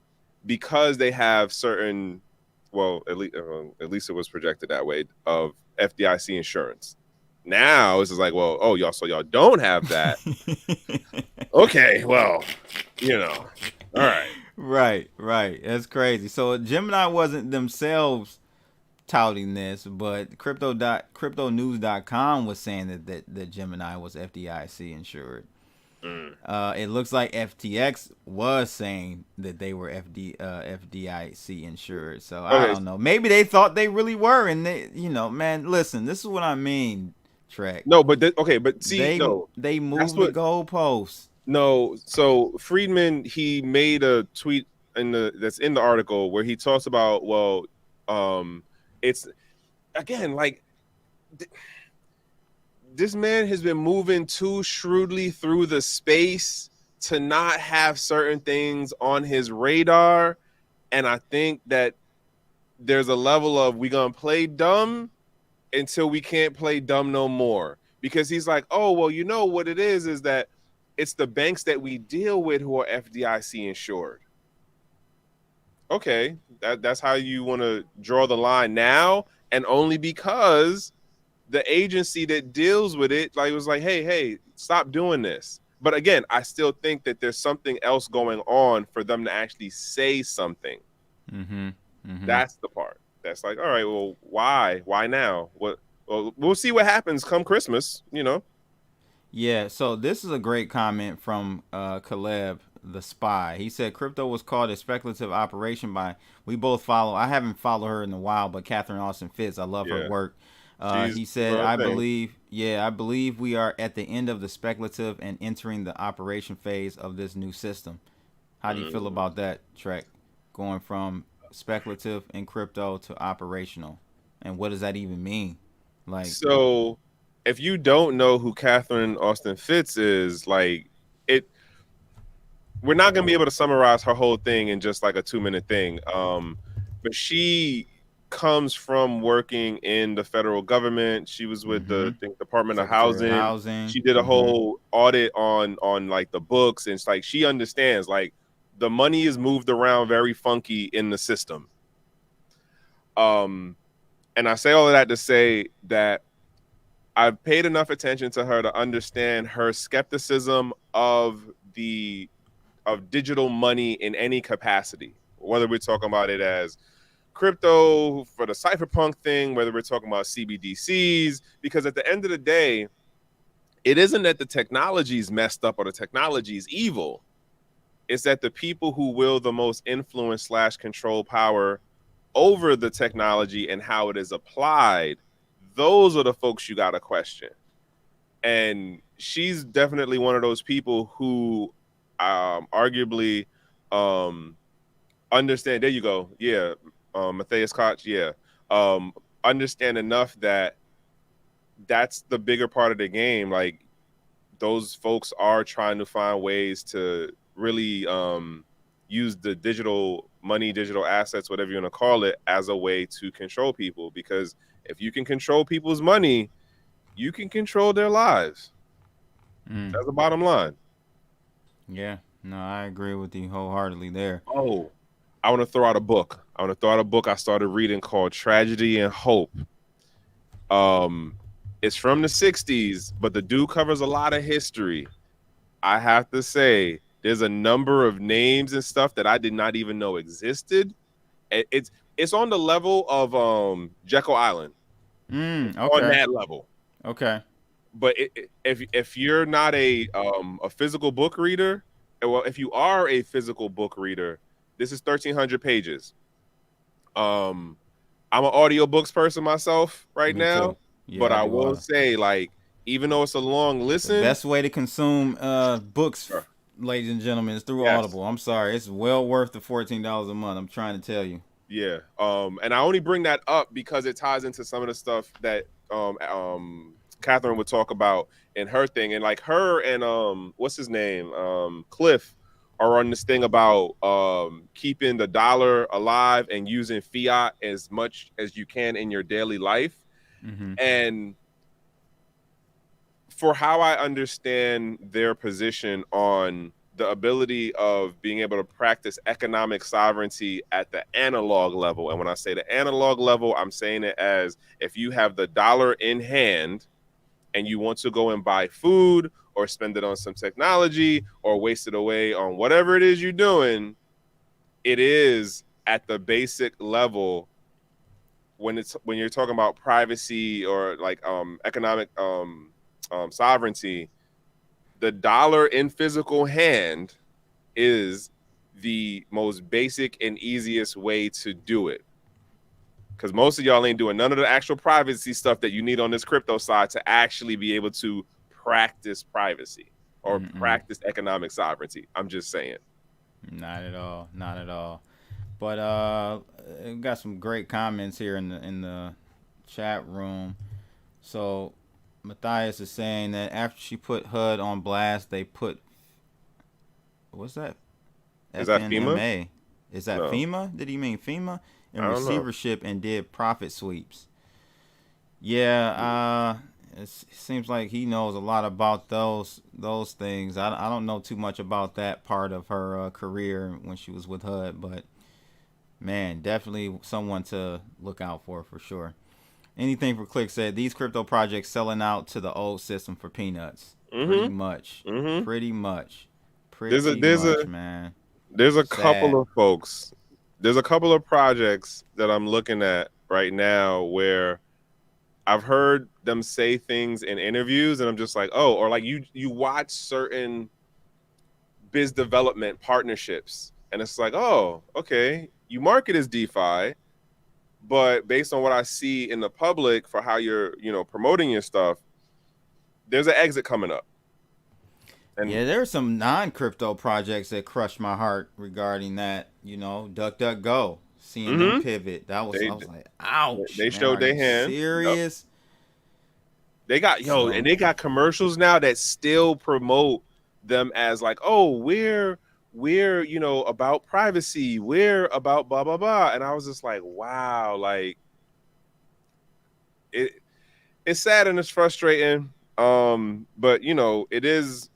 Speaker 7: because they have certain, well, at least it was projected that way, of FDIC insurance. Now it's just like, well, oh, y'all don't have that. Okay, well, all right.
Speaker 1: Right. That's crazy. So Gemini wasn't themselves touting this, but cryptonews.com was saying that Gemini was FDIC insured. It looks like FTX was saying that they were FDIC insured. So I don't know. Maybe they thought they really were, and they, man, listen, this is what I mean, Trek.
Speaker 7: No, but they
Speaker 1: moved the goalposts.
Speaker 7: No, so Friedman, he made a tweet that's in the article where he talks about, it's again like this man has been moving too shrewdly through the space to not have certain things on his radar. And I think that there's a level of we gonna play dumb until we can't play dumb no more. Because he's like, oh, well, you know what it is that it's the banks that we deal with who are FDIC insured. Okay, that's how you want to draw the line now, and only because the agency that deals with it was like, hey, stop doing this. But again, I still think that there's something else going on for them to actually say something. That's the part. That's like, all right, well, why now? Well, we'll see what happens come Christmas,
Speaker 1: Yeah, so this is a great comment from Caleb the Spy. He said crypto was called a speculative operation by, we both follow, I haven't followed her in a while, but Catherine Austin Fitz, I love her work. He said, I believe we are at the end of the speculative and entering the operation phase of this new system. How do you feel about that, Trek? Going from speculative in crypto to operational. And what does that even mean? Like,
Speaker 7: So if you don't know who Catherine Austin Fitts is, like it, we're not gonna be able to summarize her whole thing in just like a 2-minute thing. But she comes from working in the federal government. She was with the I think, Department of
Speaker 1: Secretary of
Speaker 7: Housing.
Speaker 1: Housing.
Speaker 7: She did a whole audit on like the books, and it's like she understands like the money is moved around very funky in the system. And I say all of that to say that I've paid enough attention to her to understand her skepticism of digital money in any capacity, whether we're talking about it as crypto for the cypherpunk thing, whether we're talking about CBDCs, because at the end of the day, it isn't that the technology's messed up or the technology's evil. It's that the people who will the most influence / control power over the technology and how it is applied, those are the folks you got to question. And she's definitely one of those people who arguably understand. There you go. Yeah. Matthias Koch. Yeah. Understand enough that that's the bigger part of the game. Like those folks are trying to find ways to really use the digital money, digital assets, whatever you want to call it, as a way to control people. Because if you can control people's money, you can control their lives. That's the bottom line.
Speaker 1: Yeah, no, I agree with you wholeheartedly there.
Speaker 7: Oh, I want to throw out a book. I started reading called Tragedy and Hope. It's from the 60s, but the dude covers a lot of history. I have to say, there's a number of names and stuff that I did not even know existed. It's on the level of Jekyll Island.
Speaker 1: Okay.
Speaker 7: On that level.
Speaker 1: Okay.
Speaker 7: But if you're not a physical book reader, well, if you are a physical book reader, this is 1,300 pages. I'm an audiobooks person myself right now,
Speaker 1: yeah,
Speaker 7: but I will say, like, even though it's a long listen,
Speaker 1: the best way to consume books, ladies and gentlemen, is through Audible. I'm sorry, it's well worth the $14 a month. I'm trying to tell you.
Speaker 7: Yeah. And I only bring that up because it ties into some of the stuff that Catherine would talk about in her thing. And like her and what's his name? Cliff are on this thing about keeping the dollar alive and using fiat as much as you can in your daily life. And for how I understand their position on the ability of being able to practice economic sovereignty at the analog level. And when I say the analog level, I'm saying it as if you have the dollar in hand and you want to go and buy food or spend it on some technology or waste it away on whatever it is you're doing, it is at the basic level when you're talking about privacy or like economic sovereignty. The dollar in physical hand is the most basic and easiest way to do it. Because most of y'all ain't doing none of the actual privacy stuff that you need on this crypto side to actually be able to practice privacy or practice economic sovereignty. I'm just saying.
Speaker 1: Not at all. Not at all. But we got some great comments here in the chat room. So Matthias is saying that after she put HUD on blast, they put, what's that?
Speaker 7: Is that FEMA?
Speaker 1: Is that FEMA? Did he mean FEMA? In receivership and did profit sweeps. Yeah, it seems like he knows a lot about those things. I don't know too much about that part of her career when she was with HUD, but man, definitely someone to look out for sure. Anything for Click said, these crypto projects selling out to the old system for peanuts. Pretty much. Pretty much, man.
Speaker 7: There's a couple of folks. There's a couple of projects that I'm looking at right now where I've heard them say things in interviews and I'm just like, oh, or like you watch certain biz development partnerships and it's like, oh, okay, you market as DeFi, but based on what I see in the public for how you're, promoting your stuff, there's an exit coming up. And
Speaker 1: yeah, there are some non-crypto projects that crushed my heart regarding that. DuckDuckGo, seeing them pivot. I was like, ouch.
Speaker 7: They showed their hand.
Speaker 1: Serious?
Speaker 7: They got and they got commercials now that still promote them as like, oh, we're about privacy, we're about blah blah blah, and I was just like, wow, like it's sad and it's frustrating, but it is.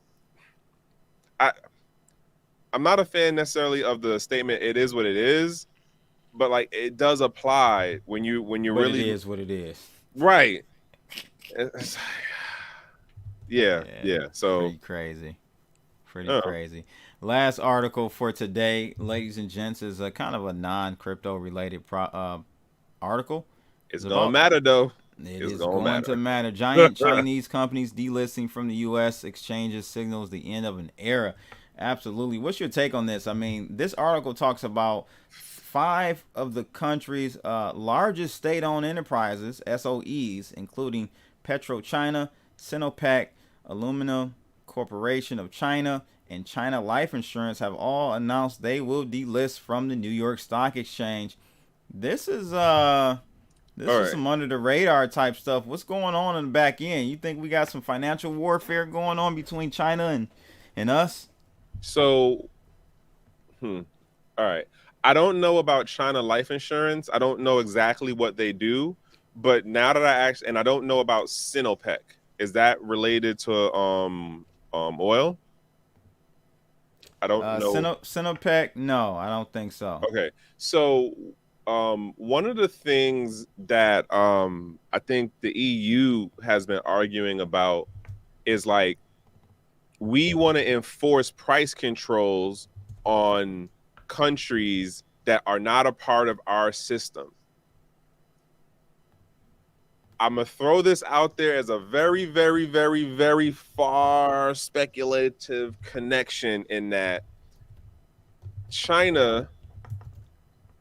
Speaker 7: I'm not a fan necessarily of the statement "it is what it is," but like it does apply when you really
Speaker 1: it is what it is.
Speaker 7: right. Yeah. So
Speaker 1: pretty crazy. Crazy. Last article for today, ladies and gents, is a kind of a non-crypto related article.
Speaker 7: It's gonna matter though.
Speaker 1: It is going to matter. Giant Chinese companies delisting from the U.S. exchanges signals the end of an era. Absolutely. What's your take on this? I mean, this article talks about 5 of the country's largest state-owned enterprises, SOEs, including PetroChina, Sinopec, Aluminum Corporation of China, and China Life Insurance have all announced they will delist from the New York Stock Exchange. This is some under the radar type stuff. What's going on in the back end? You think we got some financial warfare going on between China and us?
Speaker 7: So, all right. I don't know about China Life Insurance. I don't know exactly what they do, but now that I don't know about Sinopec. Is that related to oil? I don't know.
Speaker 1: Sinopec? No, I don't think so.
Speaker 7: Okay, so one of the things that I think the EU has been arguing about is like we want to enforce price controls on countries that are not a part of our system. I'm going to throw this out there as a very, very, very, very far speculative connection in that China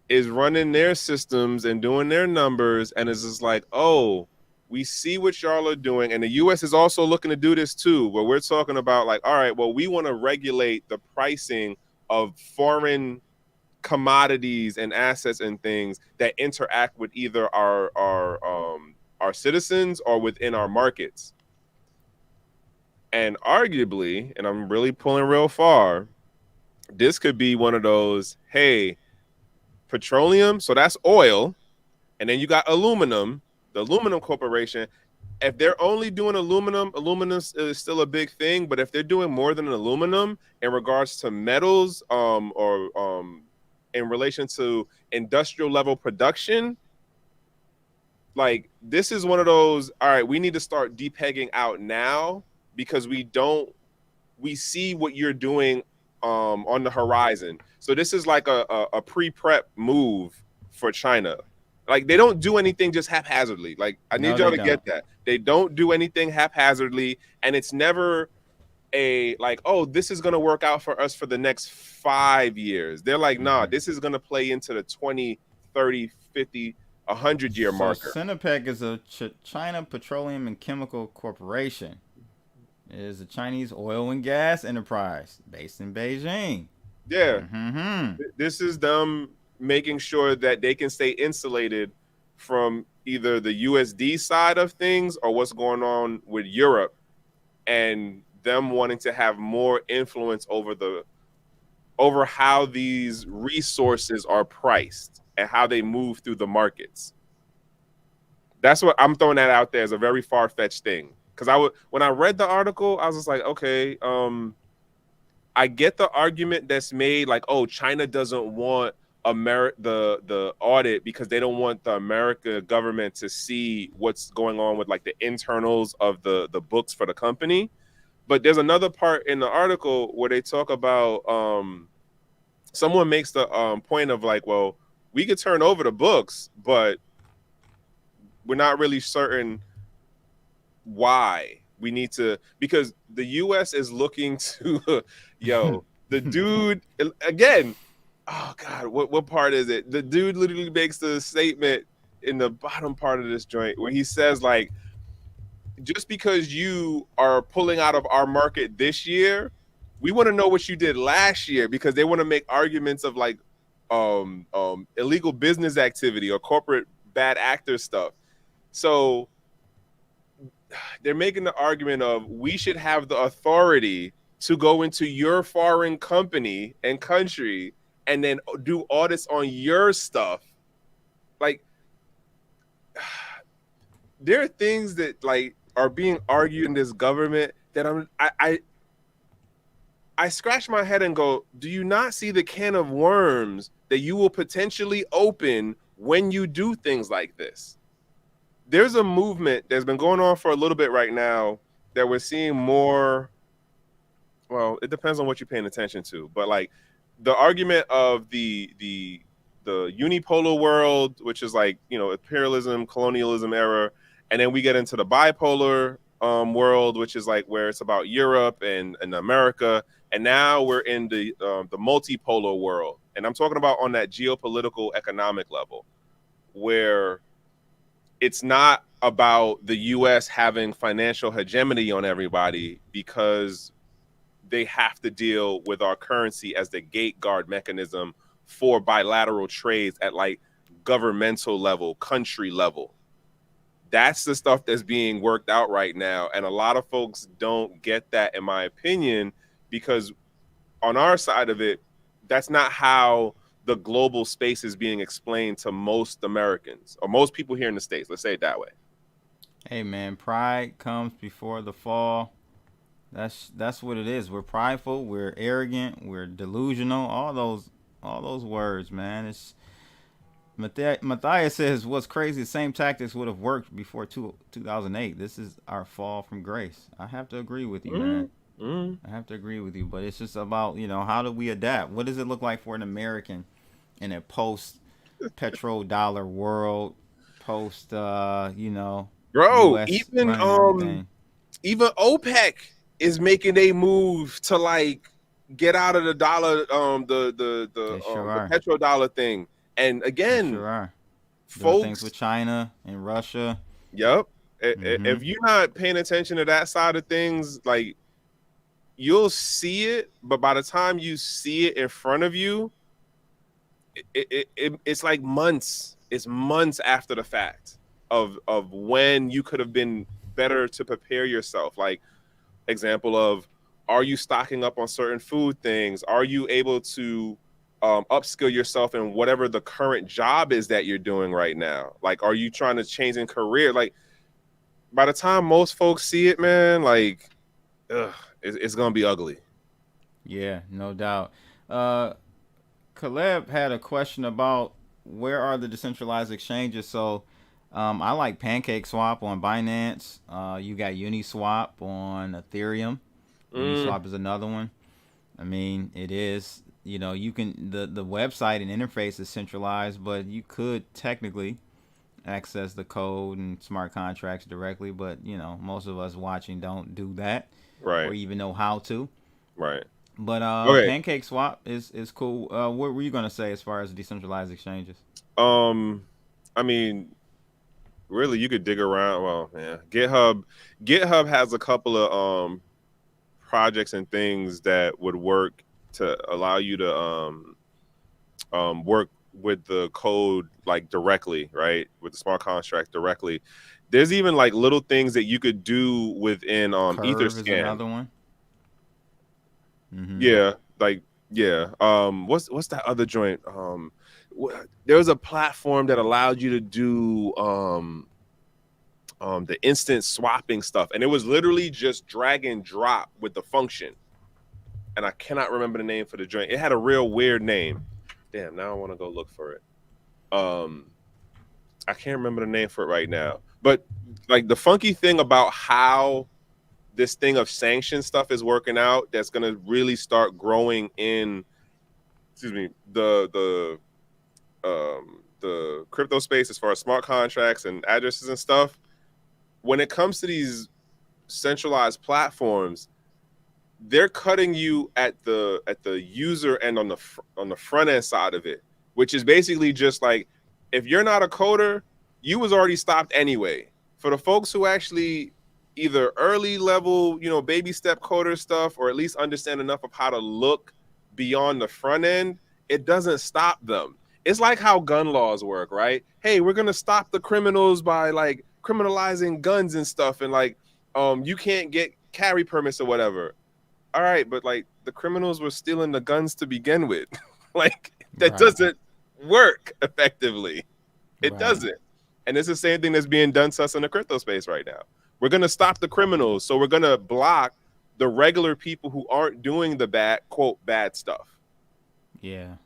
Speaker 7: is running their systems and doing their numbers, and it's just like, oh, we see what y'all are doing. And the U.S. is also looking to do this too, where we're talking about like, all right, well, we want to regulate the pricing of foreign commodities and assets and things that interact with either our citizens or within our markets. And arguably, and I'm really pulling real far, this could be one of those, hey, petroleum, so that's oil, and then you got aluminum, the Aluminum Corporation. If they're only doing aluminum is still a big thing, but if they're doing more than aluminum in regards to metals or in relation to industrial level production, like this is one of those, all right, we need to start depegging out now because we see what you're doing on the horizon. So this is like a pre-prep move for China. Like they don't do anything just haphazardly. Like I need y'all to get that. They don't do anything haphazardly, and it's never a like, oh, this is going to work out for us for the next 5 years. They're like, nah, this is going to play into the 20, 30, 50, 100-year marker.
Speaker 1: Sinopec is a China Petroleum and Chemical Corporation. It is a Chinese oil and gas enterprise based in Beijing.
Speaker 7: Yeah. This is them making sure that they can stay insulated from either the USD side of things or what's going on with Europe, and them wanting to have more influence over how these resources are priced and how they move through the markets. That's what I'm throwing that out there as a very far-fetched thing. Because when I read the article, I was just like, okay, I get the argument that's made, like, oh, China doesn't want the audit because they don't want the American government to see what's going on with like the internals of the books for the company. But there's another part in the article where they talk about someone makes the point of like, well, we could turn over the books, but we're not really certain why we need to, because the US is looking to the dude again. Oh God, what part is it? The dude literally makes the statement in the bottom part of this joint where he says like, just because you are pulling out of our market this year, we want to know what you did last year, because they want to make arguments of like illegal business activity or corporate bad actor stuff. So they're making the argument of we should have the authority to go into your foreign company and country and then do audits on your stuff. Like, there are things that like are being argued in this government that I scratch my head and go, do you not see the can of worms that you will potentially open when you do things like this? There's a movement that's been going on for a little bit right now that we're seeing more. Well, it depends on what you're paying attention to, but like the argument of the unipolar world, which is like, you know, imperialism, colonialism era, and then we get into the bipolar world, which is like where it's about Europe and America, and now we're in the multipolar world, and I'm talking about on that geopolitical economic level, where it's not about the U.S. having financial hegemony on everybody because they have to deal with our currency as the gate guard mechanism for bilateral trades at like governmental level, country level. That's the stuff that's being worked out right now. And a lot of folks don't get that, in my opinion, because on our side of it, that's not how the global space is being explained to most Americans or most people here in the States. Let's say it that way.
Speaker 1: Hey man, pride comes before the fall. That's what it is. We're prideful, we're arrogant, we're delusional. All those words, man. It's Matthias says, what's crazy, the same tactics would have worked before 2008. This is our fall from grace. I have to agree with you, man. I have to agree with you, but it's just about, you know, how do we adapt? What does it look like for an American in a post-petrodollar world, post, you know,
Speaker 7: bro,
Speaker 1: US
Speaker 7: even OPEC is making a move to like get out of the dollar, the petrodollar thing. And again,
Speaker 1: folks, things with China and Russia.
Speaker 7: Yep. If you're not paying attention to that side of things, like, you'll see it, but by the time you see it in front of you, it's like months. It's months after the fact of when you could have been better to prepare yourself. Like, example of, are you stocking up on certain food things? Are you able to upskill yourself in whatever the current job is that you're doing right now? Like, are you trying to change in career? Like, by the time most folks see it, man, like, it's gonna be ugly.
Speaker 1: Yeah, no doubt. Caleb had a question about where are the decentralized exchanges. So I like PancakeSwap on Binance. You got Uniswap on Ethereum. Uniswap is another one. I mean, it is, you know, you can, the website and interface is centralized, but you could technically access the code and smart contracts directly, but you know, most of us watching don't do that,
Speaker 7: right,
Speaker 1: or even know how to,
Speaker 7: right?
Speaker 1: But PancakeSwap is cool. What were you gonna say as far as decentralized exchanges?
Speaker 7: I mean, really, you could dig around. Well, yeah, GitHub has a couple of projects and things that would work to allow you to work with the code like directly, right, with the smart contract directly. There's even like little things that you could do within Etherscan.
Speaker 1: Is another one.
Speaker 7: Yeah, like, yeah. What's that other joint? There was a platform that allowed you to do the instant swapping stuff, and it was literally just drag and drop with the function. And I cannot remember the name for the joint. It had a real weird name. Damn, now I want to go look for it. I can't remember the name for it right now. But like, the funky thing about how this thing of sanction stuff is working out, that's going to really start growing in, the crypto space as far as smart contracts and addresses and stuff. When it comes to these centralized platforms, they're cutting you at the user and on the front end side of it, which is basically just like, if you're not a coder, you was already stopped anyway. For the folks who actually either early level, you know, baby step coder stuff, or at least understand enough of how to look beyond the front end, it doesn't stop them. It's like how gun laws work, right? Hey, we're gonna stop the criminals by like criminalizing guns and stuff, and like you can't get carry permits or whatever. All right, but like the criminals were stealing the guns to begin with. Like that doesn't work effectively. It doesn't. And it's the same thing that's being done to us in the crypto space right now. We're going to stop the criminals. So we're going to block the regular people who aren't doing the bad, quote, bad stuff.
Speaker 1: Yeah.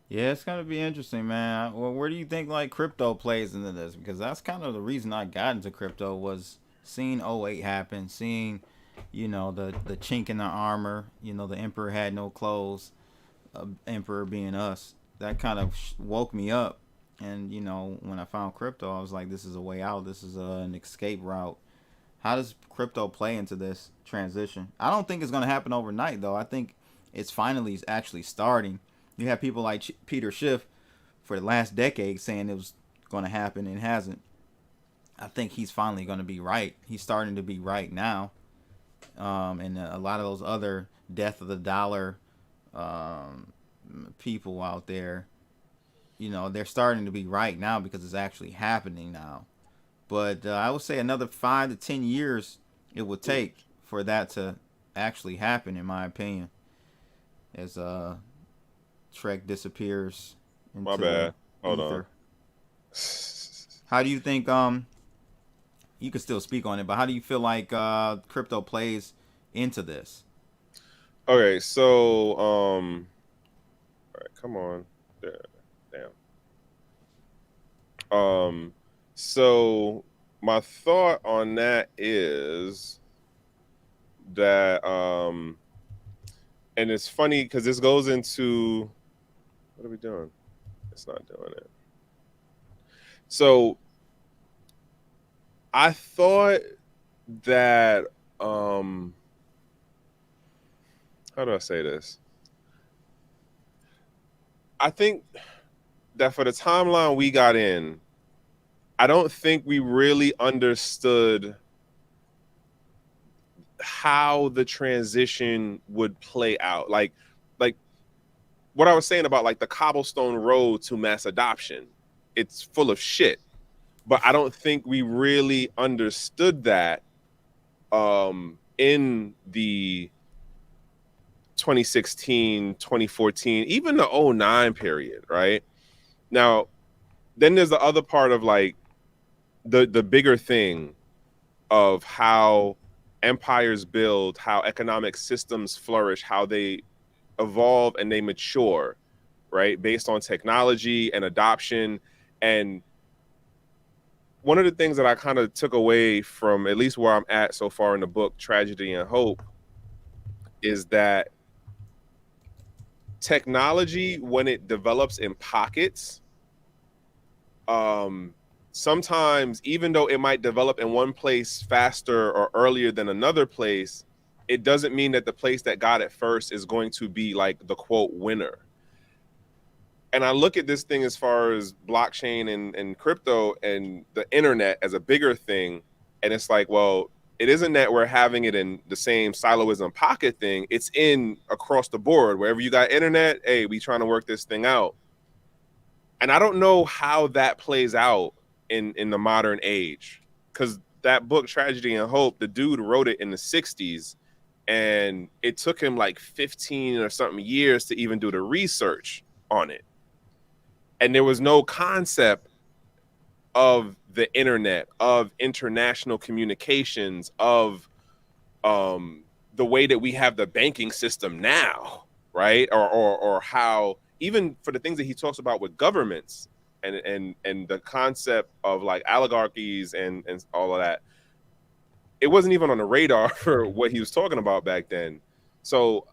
Speaker 1: Yeah, it's going to be interesting, man. Well, where do you think like crypto plays into this? Because that's kind of the reason I got into crypto, was seeing '08 happen, seeing, you know, the chink in the armor, you know, the emperor had no clothes, emperor being us. That kind of woke me up. And, you know, when I found crypto, I was like, this is a way out. This is an escape route. How does crypto play into this transition? I don't think it's going to happen overnight, though. I think it's finally actually starting. You have people like Peter Schiff for the last decade saying it was going to happen, and it hasn't. I think he's finally going to be right. He's starting to be right now. And a lot of those other death of the dollar people out there, you know, they're starting to be right now because it's actually happening now. But I would say another 5 to 10 years it would take for that to actually happen, in my opinion. As Trek disappears into
Speaker 7: My bad. Hold
Speaker 1: ether.
Speaker 7: on.
Speaker 1: How do you think, you can still speak on it, but how do you feel like crypto plays into this?
Speaker 7: Okay, so all right, come on. Yeah. Damn. So my thought on that is that and it's funny because this goes into, what are we doing? It's not doing it. So I thought that how do I say this? I think that for the timeline we got in, I don't think we really understood how the transition would play out. Like what I was saying about like the cobblestone road to mass adoption, it's full of shit. But I don't think we really understood that in the 2016, 2014, even the 2009 period, right? Now, then there's the other part of like the bigger thing of how empires build, how economic systems flourish, how they evolve and they mature, right? Based on technology and adoption. And one of the things that I kind of took away from at least where I'm at so far in the book, Tragedy and Hope, is that technology, when it develops in pockets, sometimes even though it might develop in one place faster or earlier than another place, it doesn't mean that the place that got it first is going to be like the quote winner. And I look at this thing as far as blockchain and crypto and the internet as a bigger thing. And it's like, well, it isn't that we're having it in the same siloism pocket thing. It's in across the board. Wherever you got internet, hey, we trying to work this thing out. And I don't know how that plays out in the modern age. Because that book, Tragedy and Hope, the dude wrote it in the 60s. And it took him like 15 or something years to even do the research on it. And there was no concept of the internet, of international communications, of the way that we have the banking system now, right? Or how, even for the things that he talks about with governments and the concept of like oligarchies and all of that, it wasn't even on the radar for what he was talking about back then. So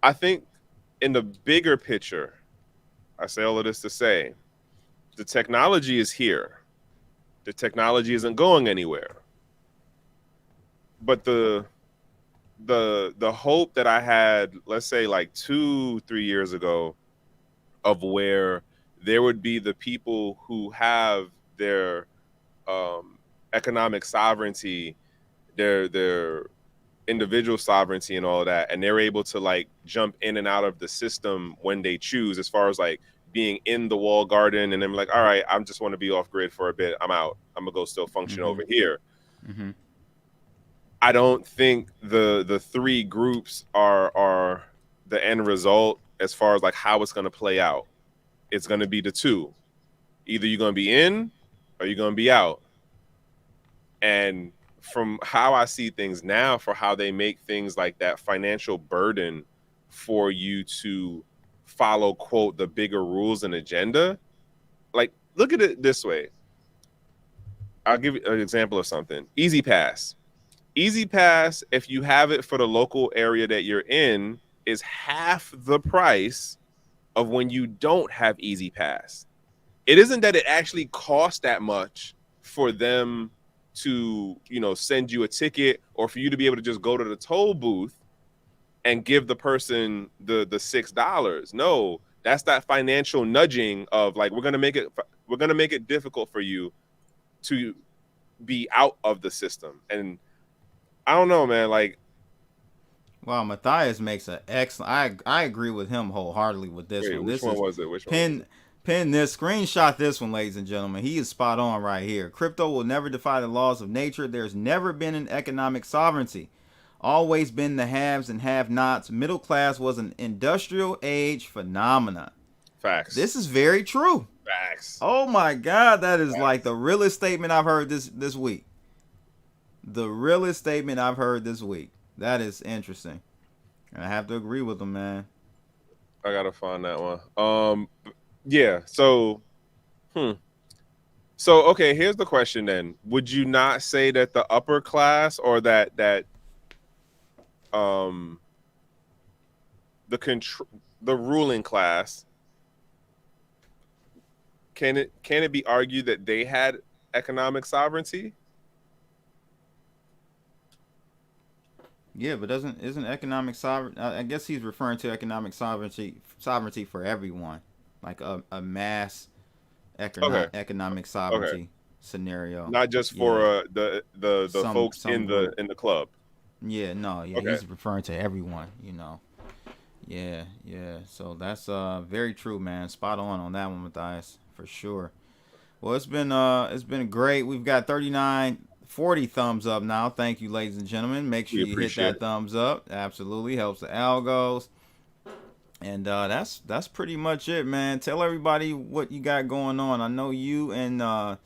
Speaker 7: I think in the bigger picture, I say all of this to say, the technology is here. The technology isn't going anywhere. But the hope that I had, let's say like 2-3 years ago, of where there would be the people who have their economic sovereignty, their individual sovereignty and all of that, and they're able to like jump in and out of the system when they choose, as far as like being in the wall garden and then like, all right, I just want to be off grid for a bit. I'm out. I'm gonna go still function over here. I don't think the three groups are the end result as far as like how it's gonna play out. It's gonna be the two. Either you're gonna be in or you're gonna be out. And from how I see things now, for how they make things like that financial burden for you to follow, quote, the bigger rules and agenda, like, look at it this way. I'll give you an example of something. Easy Pass. Easy Pass, if you have it for the local area that you're in, is half the price of when you don't have Easy Pass. It isn't that it actually costs that much for them to, you know, send you a ticket or for you to be able to just go to the toll booth and give the person the $6. No, that's that financial nudging of like, we're gonna make it difficult for you to be out of the system. And I don't know, man, like,
Speaker 1: wow, Matthias makes an excellent. I agree with him wholeheartedly with this one.
Speaker 7: Which one was it?
Speaker 1: Pin this, screenshot this one, ladies and gentlemen. He is spot on right here. Crypto will never defy the laws of nature. There's never been an economic sovereignty. Always been the haves and have-nots. Middle class was an industrial age phenomenon.
Speaker 7: Facts.
Speaker 1: This is very true.
Speaker 7: Facts.
Speaker 1: Oh my God, that is like the realest statement I've heard this week. The realest statement I've heard this week. That is interesting. And I have to agree with him, man.
Speaker 7: I gotta find that one. Yeah, so okay, here's the question then. Would you not say that the upper class or that the ruling class, can it be argued that they had economic sovereignty?
Speaker 1: Yeah, but isn't economic sovereignty? I guess he's referring to economic sovereignty for everyone, like a mass economic sovereignty scenario.
Speaker 7: Not just for the folks in the club.
Speaker 1: Yeah, no, yeah,
Speaker 7: Okay.
Speaker 1: He's referring to everyone, you know. Yeah. So that's very true, man. Spot on that one, Matthias, for sure. Well, it's been great. We've got 40 thumbs up now. Thank you, ladies and gentlemen. Make sure you hit that thumbs up. Absolutely helps the algos. And that's pretty much it, man. Tell everybody what you got going on. I know you and
Speaker 7: 3D.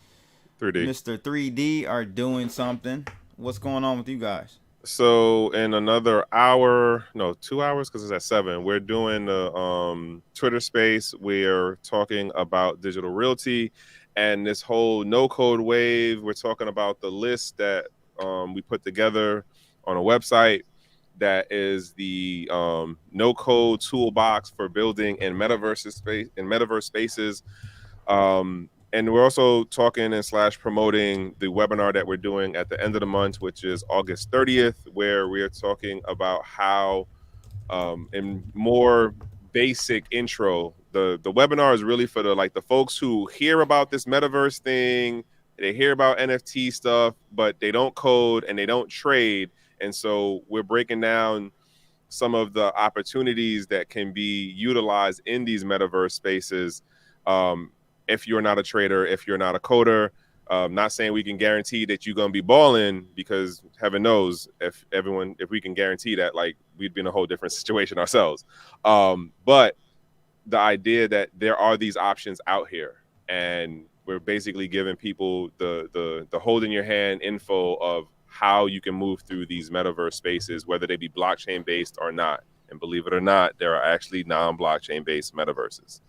Speaker 1: Mr. 3D are doing something. What's going on with you guys?
Speaker 7: So in another 2 hours, because it's at 7, we're doing the Twitter space. We're talking about digital realty and this whole no code wave. We're talking about the list that we put together on a website that is the no code toolbox for building in metaverse spaces. And we're also talking and / promoting the webinar that we're doing at the end of the month, which is August 30th, where we are talking about how, in more basic intro, the webinar is really for the folks who hear about this metaverse thing, they hear about NFT stuff, but they don't code and they don't trade. And so we're breaking down some of the opportunities that can be utilized in these metaverse spaces. If you're not a trader, if you're not a coder, not saying we can guarantee that you're going to be balling, because heaven knows if we can guarantee that, like, we'd be in a whole different situation ourselves. But the idea that there are these options out here, and we're basically giving people the hold in your hand info of how you can move through these metaverse spaces, whether they be blockchain based or not. And believe it or not, there are actually non-blockchain based metaverses.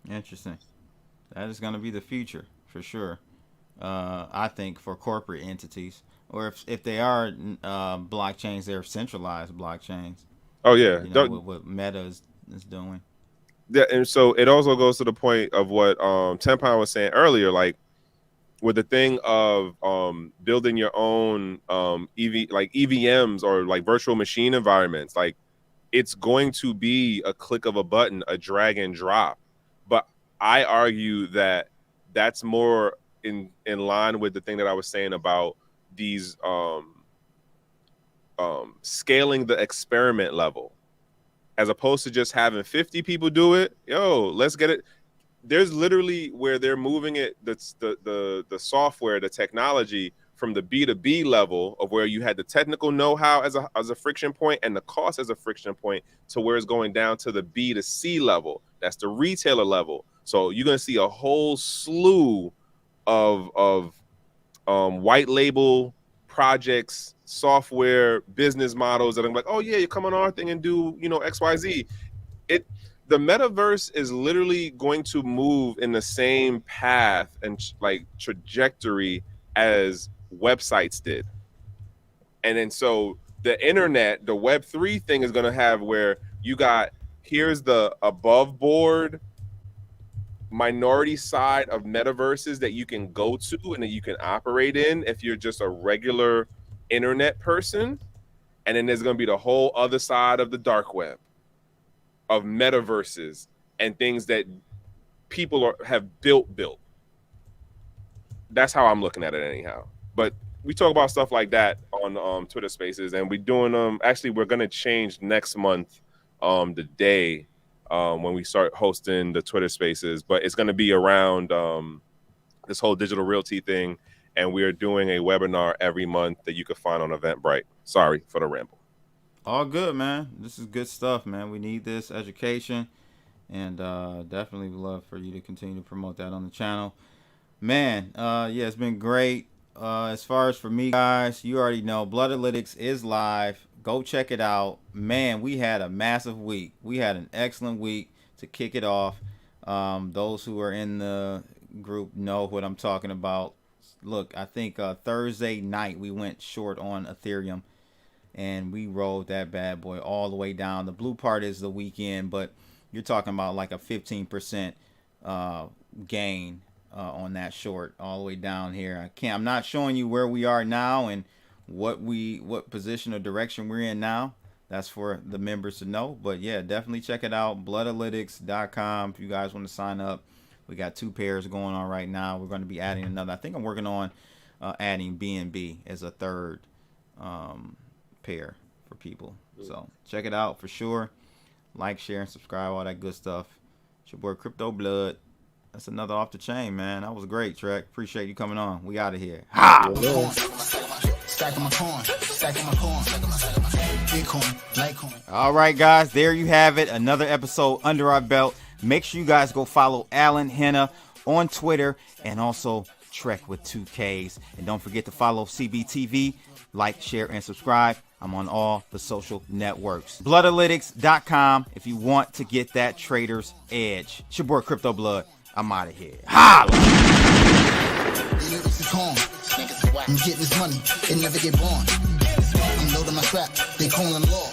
Speaker 1: Interesting. That is going to be the future for sure. I think for corporate entities, or if they are blockchains, they're centralized blockchains.
Speaker 7: Oh yeah,
Speaker 1: you know, what Meta is doing.
Speaker 7: Yeah, and so it also goes to the point of what Tenpine was saying earlier, like with the thing of building your own EVMs or like virtual machine environments. Like, it's going to be a click of a button, a drag and drop. But I argue that that's more in line with the thing that I was saying about these scaling the experiment level. as opposed to just having 50 people do it. Yo, let's get it. There's literally where they're moving it, the software, the technology from the B2B level of where you had the technical know-how as a friction point and the cost as a friction point to where it's going down to the B2C level. That's the retailer level. So you're going to see a whole slew of white label projects, software, business models that are like, oh yeah, you come on our thing and do, you know, XYZ. The metaverse is literally going to move in the same path and like trajectory as websites did. And then so the internet, the Web3 thing is going to have where you got, here's the above board minority side of metaverses that you can go to and that you can operate in if you're just a regular internet person. And then there's going to be the whole other side of the dark web of metaverses and things that people have built. That's how I'm looking at it anyhow. But we talk about stuff like that on Twitter Spaces, and we're doing actually we're going to change next month the day when we start hosting the Twitter Spaces, but it's going to be around this whole digital realty thing, and we are doing a webinar every month that you can find on Eventbrite. Sorry for the ramble.
Speaker 1: All good, man. This is good stuff, man. We need this education, and definitely would love for you to continue to promote that on the channel. Man, yeah, it's been great. As far as for me, guys, you already know Blood Analytics is live. Go check it out. Man, we had a massive week. We had an excellent week to kick it off. Those who are in the group know what I'm talking about. Look, I think Thursday night we went short on Ethereum, and we rolled that bad boy all the way down. The blue part is the weekend, but you're talking about like a 15% gain on that short all the way down here. I'm not showing you where we are now and what position or direction we're in now. That's for the members to know. But yeah, definitely check it out. bloodanalytics.com if you guys want to sign up. We got 2 pairs going on right now. We're going to be adding another. I think I'm working on adding BNB as a third pair for people. So check it out for sure. Like, share, and subscribe, all that good stuff. It's your boy Crypto Blood. That's another off the chain, man. That was great, Trek. Appreciate you coming on. We out of here. Ha! All right, guys. There you have it. Another episode under our belt. Make sure you guys go follow Alan Henna on Twitter and also Trek with 2 Ks. And don't forget to follow CBTV. Like, share, and subscribe. I'm on all the social networks. Bloodanalytics.com if you want to get that trader's edge. It's your boy Crypto Blood. I'm out of here. Holla!
Speaker 3: I'm getting this money, it never get born. I'm loading my strap, they calling law.